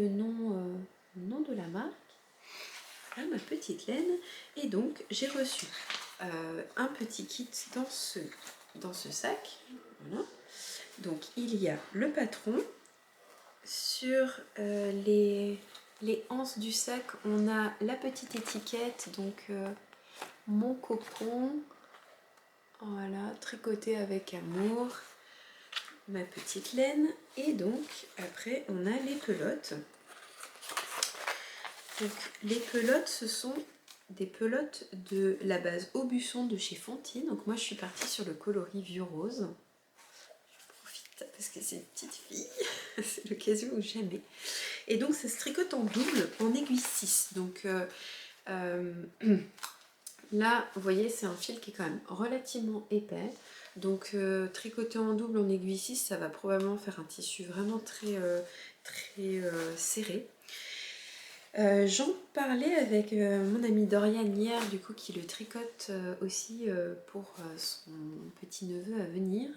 nom de la marque. Voilà, Ma Petite Laine. Et donc j'ai reçu un petit kit dans ce sac. Voilà. Donc il y a le patron. Sur les anses du sac, on a la petite étiquette, donc mon cocon. Voilà, tricoté avec amour, ma petite laine. Et donc après on a les pelotes. Donc les pelotes, ce sont des pelotes de la base Aubusson de chez Fontine. Donc moi je suis partie sur le coloris vieux rose. Je profite parce que c'est une petite fille, c'est l'occasion où jamais. Et donc ça se tricote en double en aiguille 6. Donc là vous voyez c'est un fil qui est quand même relativement épais. Donc tricoter en double en aiguille 6, ça va probablement faire un tissu vraiment très serré. J'en parlais avec mon amie Doriane hier, du coup, qui le tricote aussi pour son petit-neveu à venir.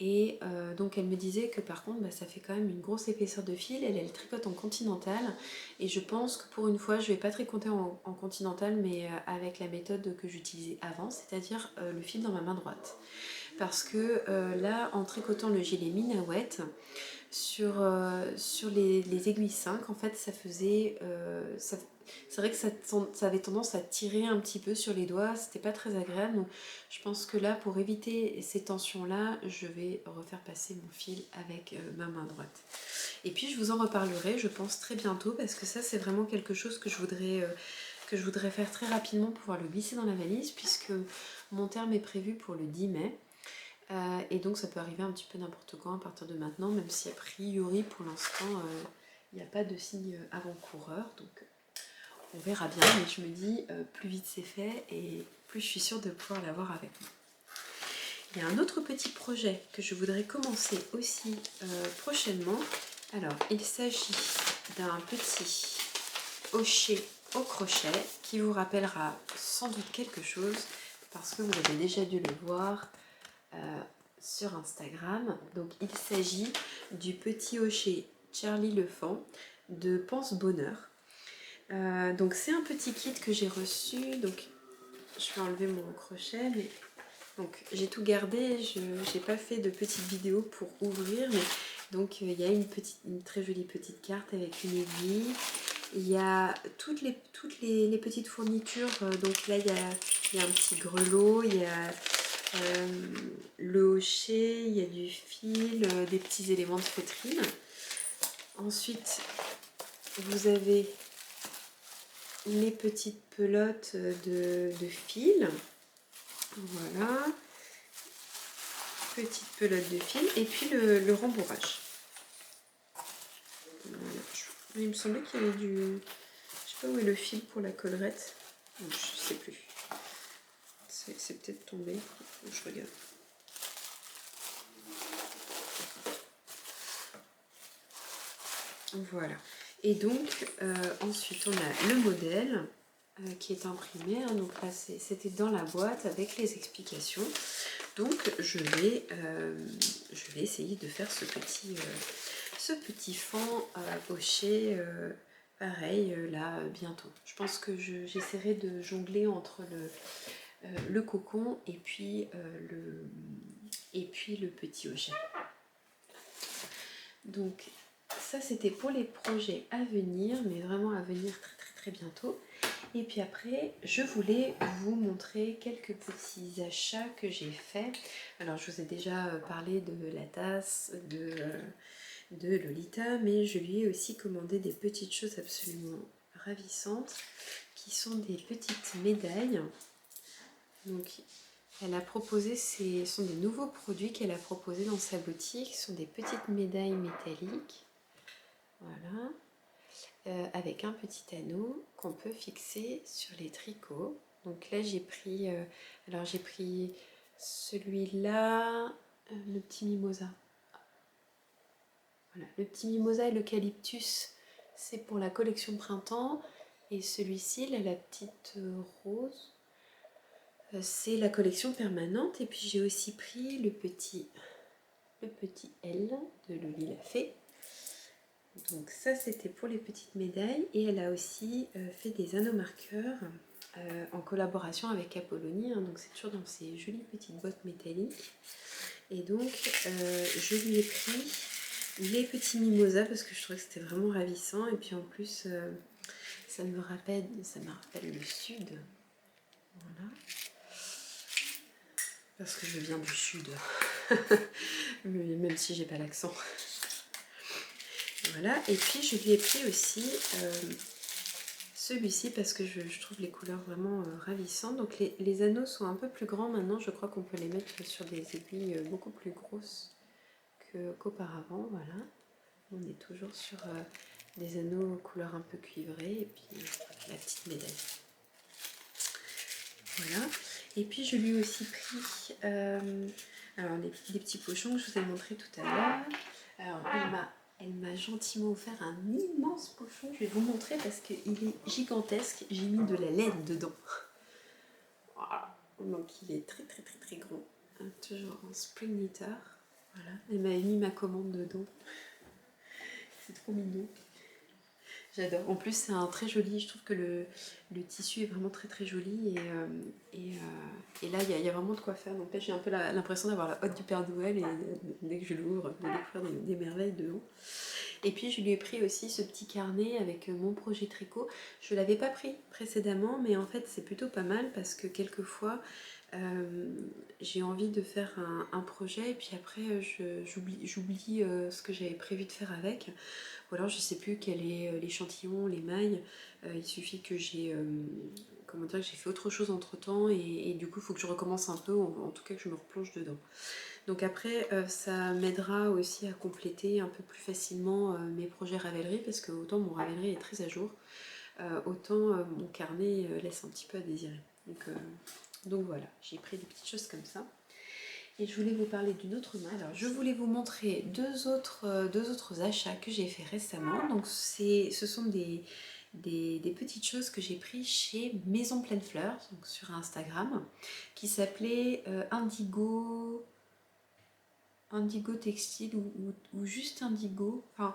Et donc elle me disait que par contre, ça fait quand même une grosse épaisseur de fil. Elle tricote en continental. Et je pense que pour une fois, je vais pas tricoter en continental, mais avec la méthode que j'utilisais avant, c'est-à-dire le fil dans ma main droite. Parce que là, en tricotant le gilet Minawet, sur les aiguilles 5, en fait, ça faisait... c'est vrai que ça avait tendance à tirer un petit peu sur les doigts, c'était pas très agréable. Donc je pense que là, pour éviter ces tensions-là, je vais refaire passer mon fil avec ma main droite. Et puis je vous en reparlerai, je pense, très bientôt, parce que ça, c'est vraiment quelque chose que je voudrais faire très rapidement pour pouvoir le glisser dans la valise, puisque mon terme est prévu pour le 10 mai. Et donc ça peut arriver un petit peu n'importe quand à partir de maintenant, même si a priori pour l'instant il n'y a pas de signe avant-coureur, donc on verra bien, mais je me dis plus vite c'est fait et plus je suis sûre de pouvoir l'avoir avec moi. Il y a un autre petit projet que je voudrais commencer aussi prochainement. Alors il s'agit d'un petit hochet au crochet qui vous rappellera sans doute quelque chose parce que vous avez déjà dû le voir sur Instagram. Donc il s'agit du petit hochet Charlie Lefant de Pense Bonheur. Donc c'est un petit kit que j'ai reçu. Donc je vais enlever mon crochet, mais donc j'ai tout gardé. Je n'ai pas fait de petite vidéo pour ouvrir, mais donc il y a une très jolie petite carte avec une aiguille. Il y a toutes les petites fournitures. Donc là il y a un petit grelot, il y a le hochet, il y a du fil, des petits éléments de feutrine. Ensuite, vous avez les petites pelotes de fil. Voilà. Petite pelote de fil. Et puis le rembourrage. Voilà. Il me semblait qu'il y avait du... Je sais pas où est le fil pour la collerette. Je sais plus. C'est peut-être tombé. Je regarde. Voilà. Et donc, ensuite, on a le modèle qui est imprimé. Hein, donc là, c'était dans la boîte avec les explications. Donc, je vais essayer de faire ce petit fond hochet pareil là bientôt. Je pense que j'essaierai de jongler entre le cocon et puis le petit hochet. Donc, ça c'était pour les projets à venir, mais vraiment à venir très bientôt. Et puis après, je voulais vous montrer quelques petits achats que j'ai faits. Alors je vous ai déjà parlé de la tasse de Lolita, mais je lui ai aussi commandé des petites choses absolument ravissantes, qui sont des petites médailles. Donc Elle a proposé, ce sont des nouveaux produits qu'elle a proposés dans sa boutique. Ce sont des petites médailles métalliques. Voilà. Avec un petit anneau qu'on peut fixer sur les tricots. Donc là j'ai pris, alors j'ai pris celui-là, le petit mimosa. Voilà, le petit mimosa et l'eucalyptus, c'est pour la collection printemps. Et celui-ci, là, la petite rose, c'est la collection permanente. Et puis j'ai aussi pris le petit L de Loli la Fée. Donc ça c'était pour les petites médailles et elle a aussi fait des anneaux marqueurs en collaboration avec Apollonie, hein, donc c'est toujours dans ces jolies petites boîtes métalliques. Et donc je lui ai pris les petits mimosas parce que je trouvais que c'était vraiment ravissant et puis en plus ça me rappelle le sud, voilà, parce que je viens du sud, même si j'ai pas l'accent. Voilà, et puis je lui ai pris aussi celui-ci parce que je trouve les couleurs vraiment ravissantes. Donc les anneaux sont un peu plus grands maintenant, je crois qu'on peut les mettre sur des aiguilles beaucoup plus grosses qu'auparavant. Voilà, on est toujours sur des anneaux couleur un peu cuivrée et puis la petite médaille. Voilà, et puis je lui ai aussi pris alors les petits pochons que je vous ai montré tout à l'heure. Alors elle m'a gentiment offert un immense pochon. Je vais vous montrer parce qu'il est gigantesque. J'ai mis de la laine dedans. Voilà. Donc il est très très très très gros. Toujours en spring knitter. Voilà. Elle m'a mis ma commande dedans. C'est trop mignon. J'adore. En plus, c'est un très joli. Je trouve que le tissu est vraiment très très joli. Et là, il y a vraiment de quoi faire. Donc là, j'ai un peu l'impression d'avoir la hotte du Père Noël. Et dès que je l'ouvre, de découvrir des merveilles dedans. Et puis, je lui ai pris aussi ce petit carnet avec mon projet tricot. Je ne l'avais pas pris précédemment, mais en fait, c'est plutôt pas mal parce que quelquefois, j'ai envie de faire un projet et puis après, j'oublie ce que j'avais prévu de faire avec. Ou alors je sais plus quel est l'échantillon, les mailles. Il suffit que j'ai que j'ai fait autre chose entre temps et du coup il faut que je recommence un peu, en tout cas que je me replonge dedans. Donc après ça m'aidera aussi à compléter un peu plus facilement mes projets Ravelry parce que autant mon Ravelry est très à jour, autant mon carnet laisse un petit peu à désirer. Donc voilà, j'ai pris des petites choses comme ça. Et je voulais vous parler d'une autre marque. Alors, je voulais vous montrer deux autres achats que j'ai fait récemment. Donc, ce sont des petites choses que j'ai prises chez Maison Pleine Fleurs, donc sur Instagram, qui s'appelait Indigo Textile ou juste Indigo. Enfin,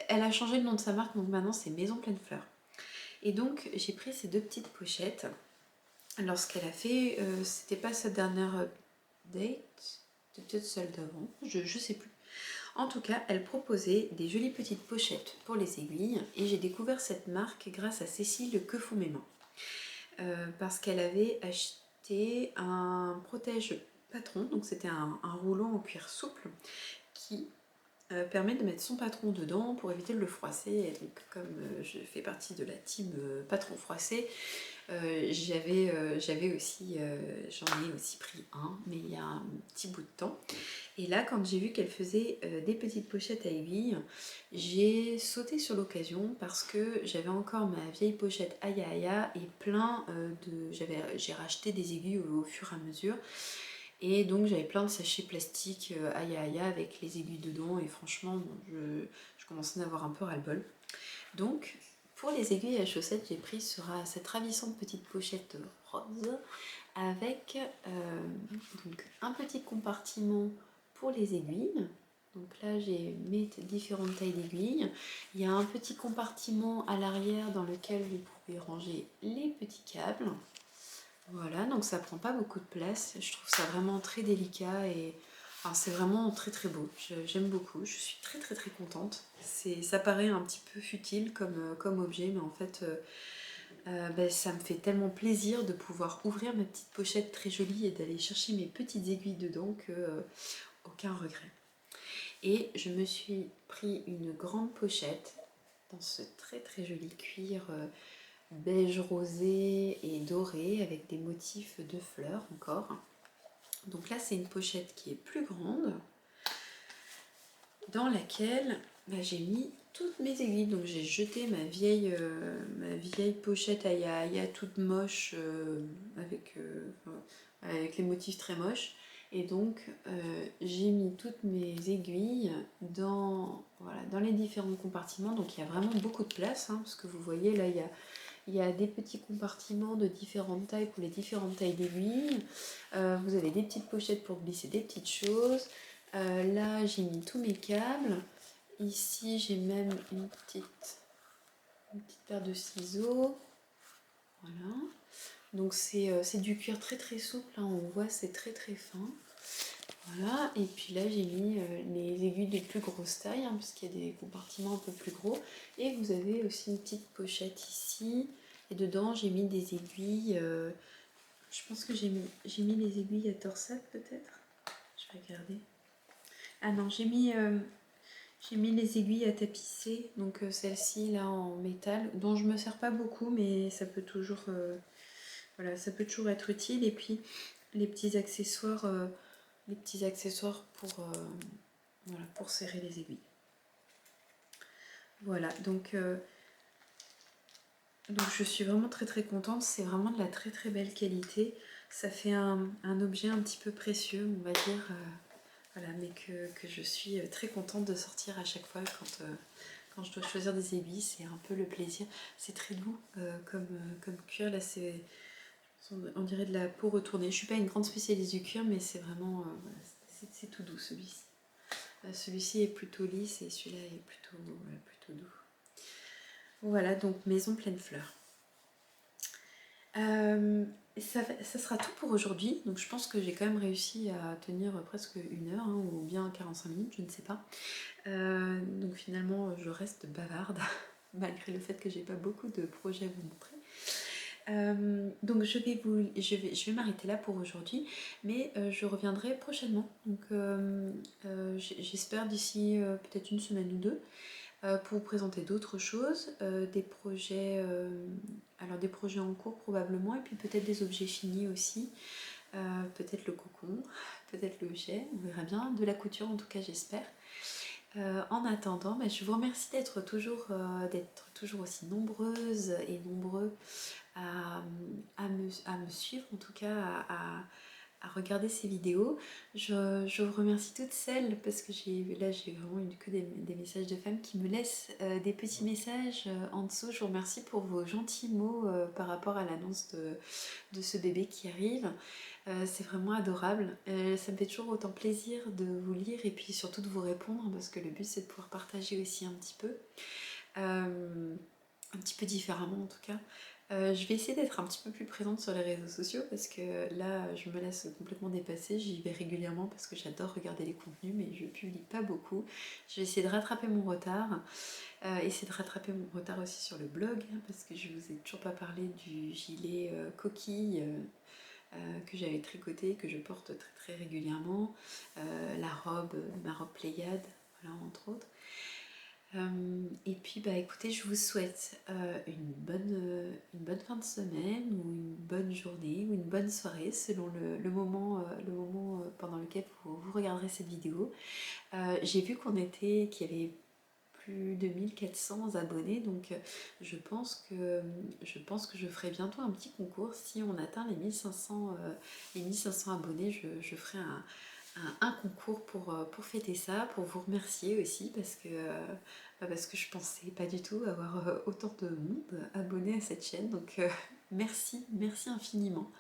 elle a changé le nom de sa marque, donc maintenant c'est Maison Pleine Fleurs. Et donc, j'ai pris ces deux petites pochettes. Alors, ce qu'elle a fait, c'était pas sa dernière date, peut-être celle d'avant, je sais plus. En tout cas, elle proposait des jolies petites pochettes pour les aiguilles et j'ai découvert cette marque grâce à Cécile Que font mes mains. Parce qu'elle avait acheté un protège patron, donc c'était un rouleau en cuir souple qui permet de mettre son patron dedans pour éviter de le froisser. Et donc comme je fais partie de la team patron froissé, j'avais aussi, j'en ai aussi pris un, mais il y a un petit bout de temps. Et là, quand j'ai vu qu'elle faisait des petites pochettes à aiguilles, j'ai sauté sur l'occasion parce que j'avais encore ma vieille pochette Aya Aya et plein j'ai racheté des aiguilles au fur et à mesure. Et donc j'avais plein de sachets plastiques Aya Aya avec les aiguilles dedans et franchement, je commençais à en avoir un peu ras-le-bol. Donc, pour les aiguilles à chaussettes, j'ai pris cette ravissante petite pochette rose avec donc un petit compartiment pour les aiguilles. Donc là, j'ai mes différentes tailles d'aiguilles. Il y a un petit compartiment à l'arrière dans lequel vous pouvez ranger les petits câbles. Voilà, donc ça prend pas beaucoup de place. Je trouve ça vraiment très délicat et enfin, c'est vraiment très très beau. J'aime beaucoup, je suis très très très contente. Ça paraît un petit peu futile comme objet, mais en fait ça me fait tellement plaisir de pouvoir ouvrir ma petite pochette très jolie et d'aller chercher mes petites aiguilles dedans que aucun regret. Et je me suis pris une grande pochette dans ce très très joli cuir beige rosé et doré avec des motifs de fleurs encore. Donc là c'est une pochette qui est plus grande, dans laquelle j'ai mis toutes mes aiguilles. Donc j'ai jeté ma vieille pochette à Yaya toute moche avec les motifs très moches. Et donc j'ai mis toutes mes aiguilles dans les différents compartiments. Donc il y a vraiment beaucoup de place, hein, parce que vous voyez là il y a des petits compartiments de différentes tailles pour les différentes tailles d'aiguilles. Vous avez des petites pochettes pour glisser des petites choses. Là j'ai mis tous mes câbles. Ici j'ai même une petite paire de ciseaux. Voilà. Donc c'est du cuir très très souple, hein. On voit c'est très très fin. Voilà, et puis là j'ai mis les aiguilles de plus grosse taille, hein, parce qu'il y a des compartiments un peu plus gros. Et vous avez aussi une petite pochette ici. Et dedans j'ai mis des aiguilles, je pense que j'ai mis les aiguilles à torsade peut-être. Je vais regarder. Ah non, j'ai mis les aiguilles à tapisser, donc celle-ci là en métal, dont je me sers pas beaucoup, mais ça peut toujours, ça peut toujours être utile. Et puis les petits accessoires pour serrer les aiguilles. Voilà, donc je suis vraiment très très contente, c'est vraiment de la très très belle qualité. Ça fait un objet un petit peu précieux, on va dire, mais que je suis très contente de sortir à chaque fois quand je dois choisir des aiguilles. C'est un peu le plaisir. C'est très doux comme cuir, là on dirait de la peau retournée. Je suis pas une grande spécialiste du cuir, mais c'est vraiment, c'est tout doux celui-ci. Celui-ci est plutôt lisse et celui-là est plutôt doux. Voilà, donc maison pleine fleurs. Ça sera tout pour aujourd'hui. Donc je pense que j'ai quand même réussi à tenir presque 1 heure, hein, ou bien 45 minutes, je ne sais pas. Donc finalement je reste bavarde malgré le fait que j'ai pas beaucoup de projets à vous montrer. Donc je vais m'arrêter là pour aujourd'hui, mais je reviendrai prochainement. Donc j'espère d'ici peut-être 1 semaine ou 2 pour vous présenter d'autres choses, des projets en cours probablement, et puis peut-être des objets finis aussi, peut-être le cocon, peut-être le jet, on verra bien, de la couture en tout cas j'espère. En attendant, je vous remercie d'être toujours aussi nombreuses et nombreux à me suivre, en tout cas à regarder ces vidéos. Je vous remercie toutes celles, parce que j'ai vraiment eu que des messages de femmes qui me laissent des petits messages en dessous. Je vous remercie pour vos gentils mots par rapport à l'annonce de ce bébé qui arrive. C'est vraiment adorable. Ça me fait toujours autant plaisir de vous lire et puis surtout de vous répondre, parce que le but c'est de pouvoir partager aussi un petit peu différemment en tout cas. Je vais essayer d'être un petit peu plus présente sur les réseaux sociaux, parce que là je me laisse complètement dépasser. J'y vais régulièrement parce que j'adore regarder les contenus, mais je publie pas beaucoup. Je vais essayer de rattraper mon retard, essayer de rattraper mon retard aussi sur le blog, hein, parce que je vous ai toujours pas parlé du gilet coquille que j'avais tricoté, que je porte très très régulièrement, ma robe Pléiade, voilà, entre autres. Et puis écoutez, je vous souhaite une bonne fin de semaine, ou une bonne journée, ou une bonne soirée selon le moment pendant lequel vous regarderez cette vidéo. J'ai vu qu'il y avait plus de 1400 abonnés, donc je pense que je ferai bientôt un petit concours. Si on atteint les 1500 abonnés, je ferai un concours pour fêter ça, pour vous remercier aussi, parce que je pensais pas du tout avoir autant de monde abonné à cette chaîne. Donc merci infiniment.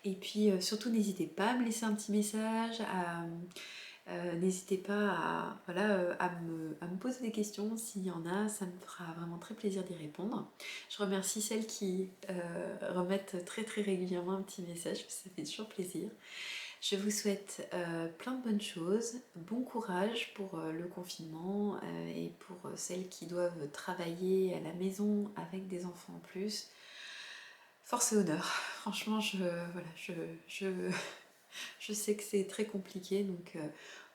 Et puis surtout n'hésitez pas à me laisser un petit message, n'hésitez pas à me poser des questions s'il y en a, ça me fera vraiment très plaisir d'y répondre. Je remercie celles qui remettent très très régulièrement un petit message, ça fait toujours plaisir. Je vous souhaite plein de bonnes choses, bon courage pour le confinement, et pour celles qui doivent travailler à la maison avec des enfants en plus. Force et honneur. Franchement, je sais que c'est très compliqué, donc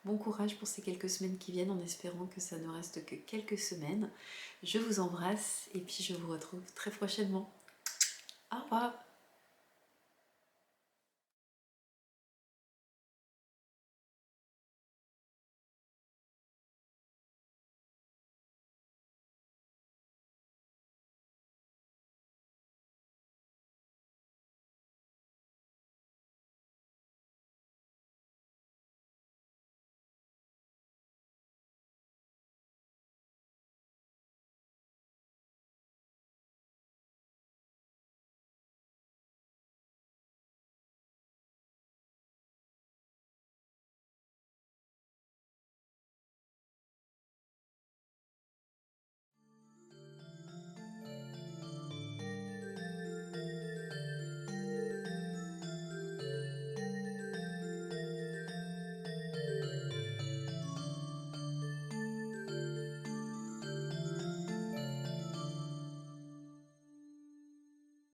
bon courage pour ces quelques semaines qui viennent, en espérant que ça ne reste que quelques semaines. Je vous embrasse et puis je vous retrouve très prochainement. Au revoir.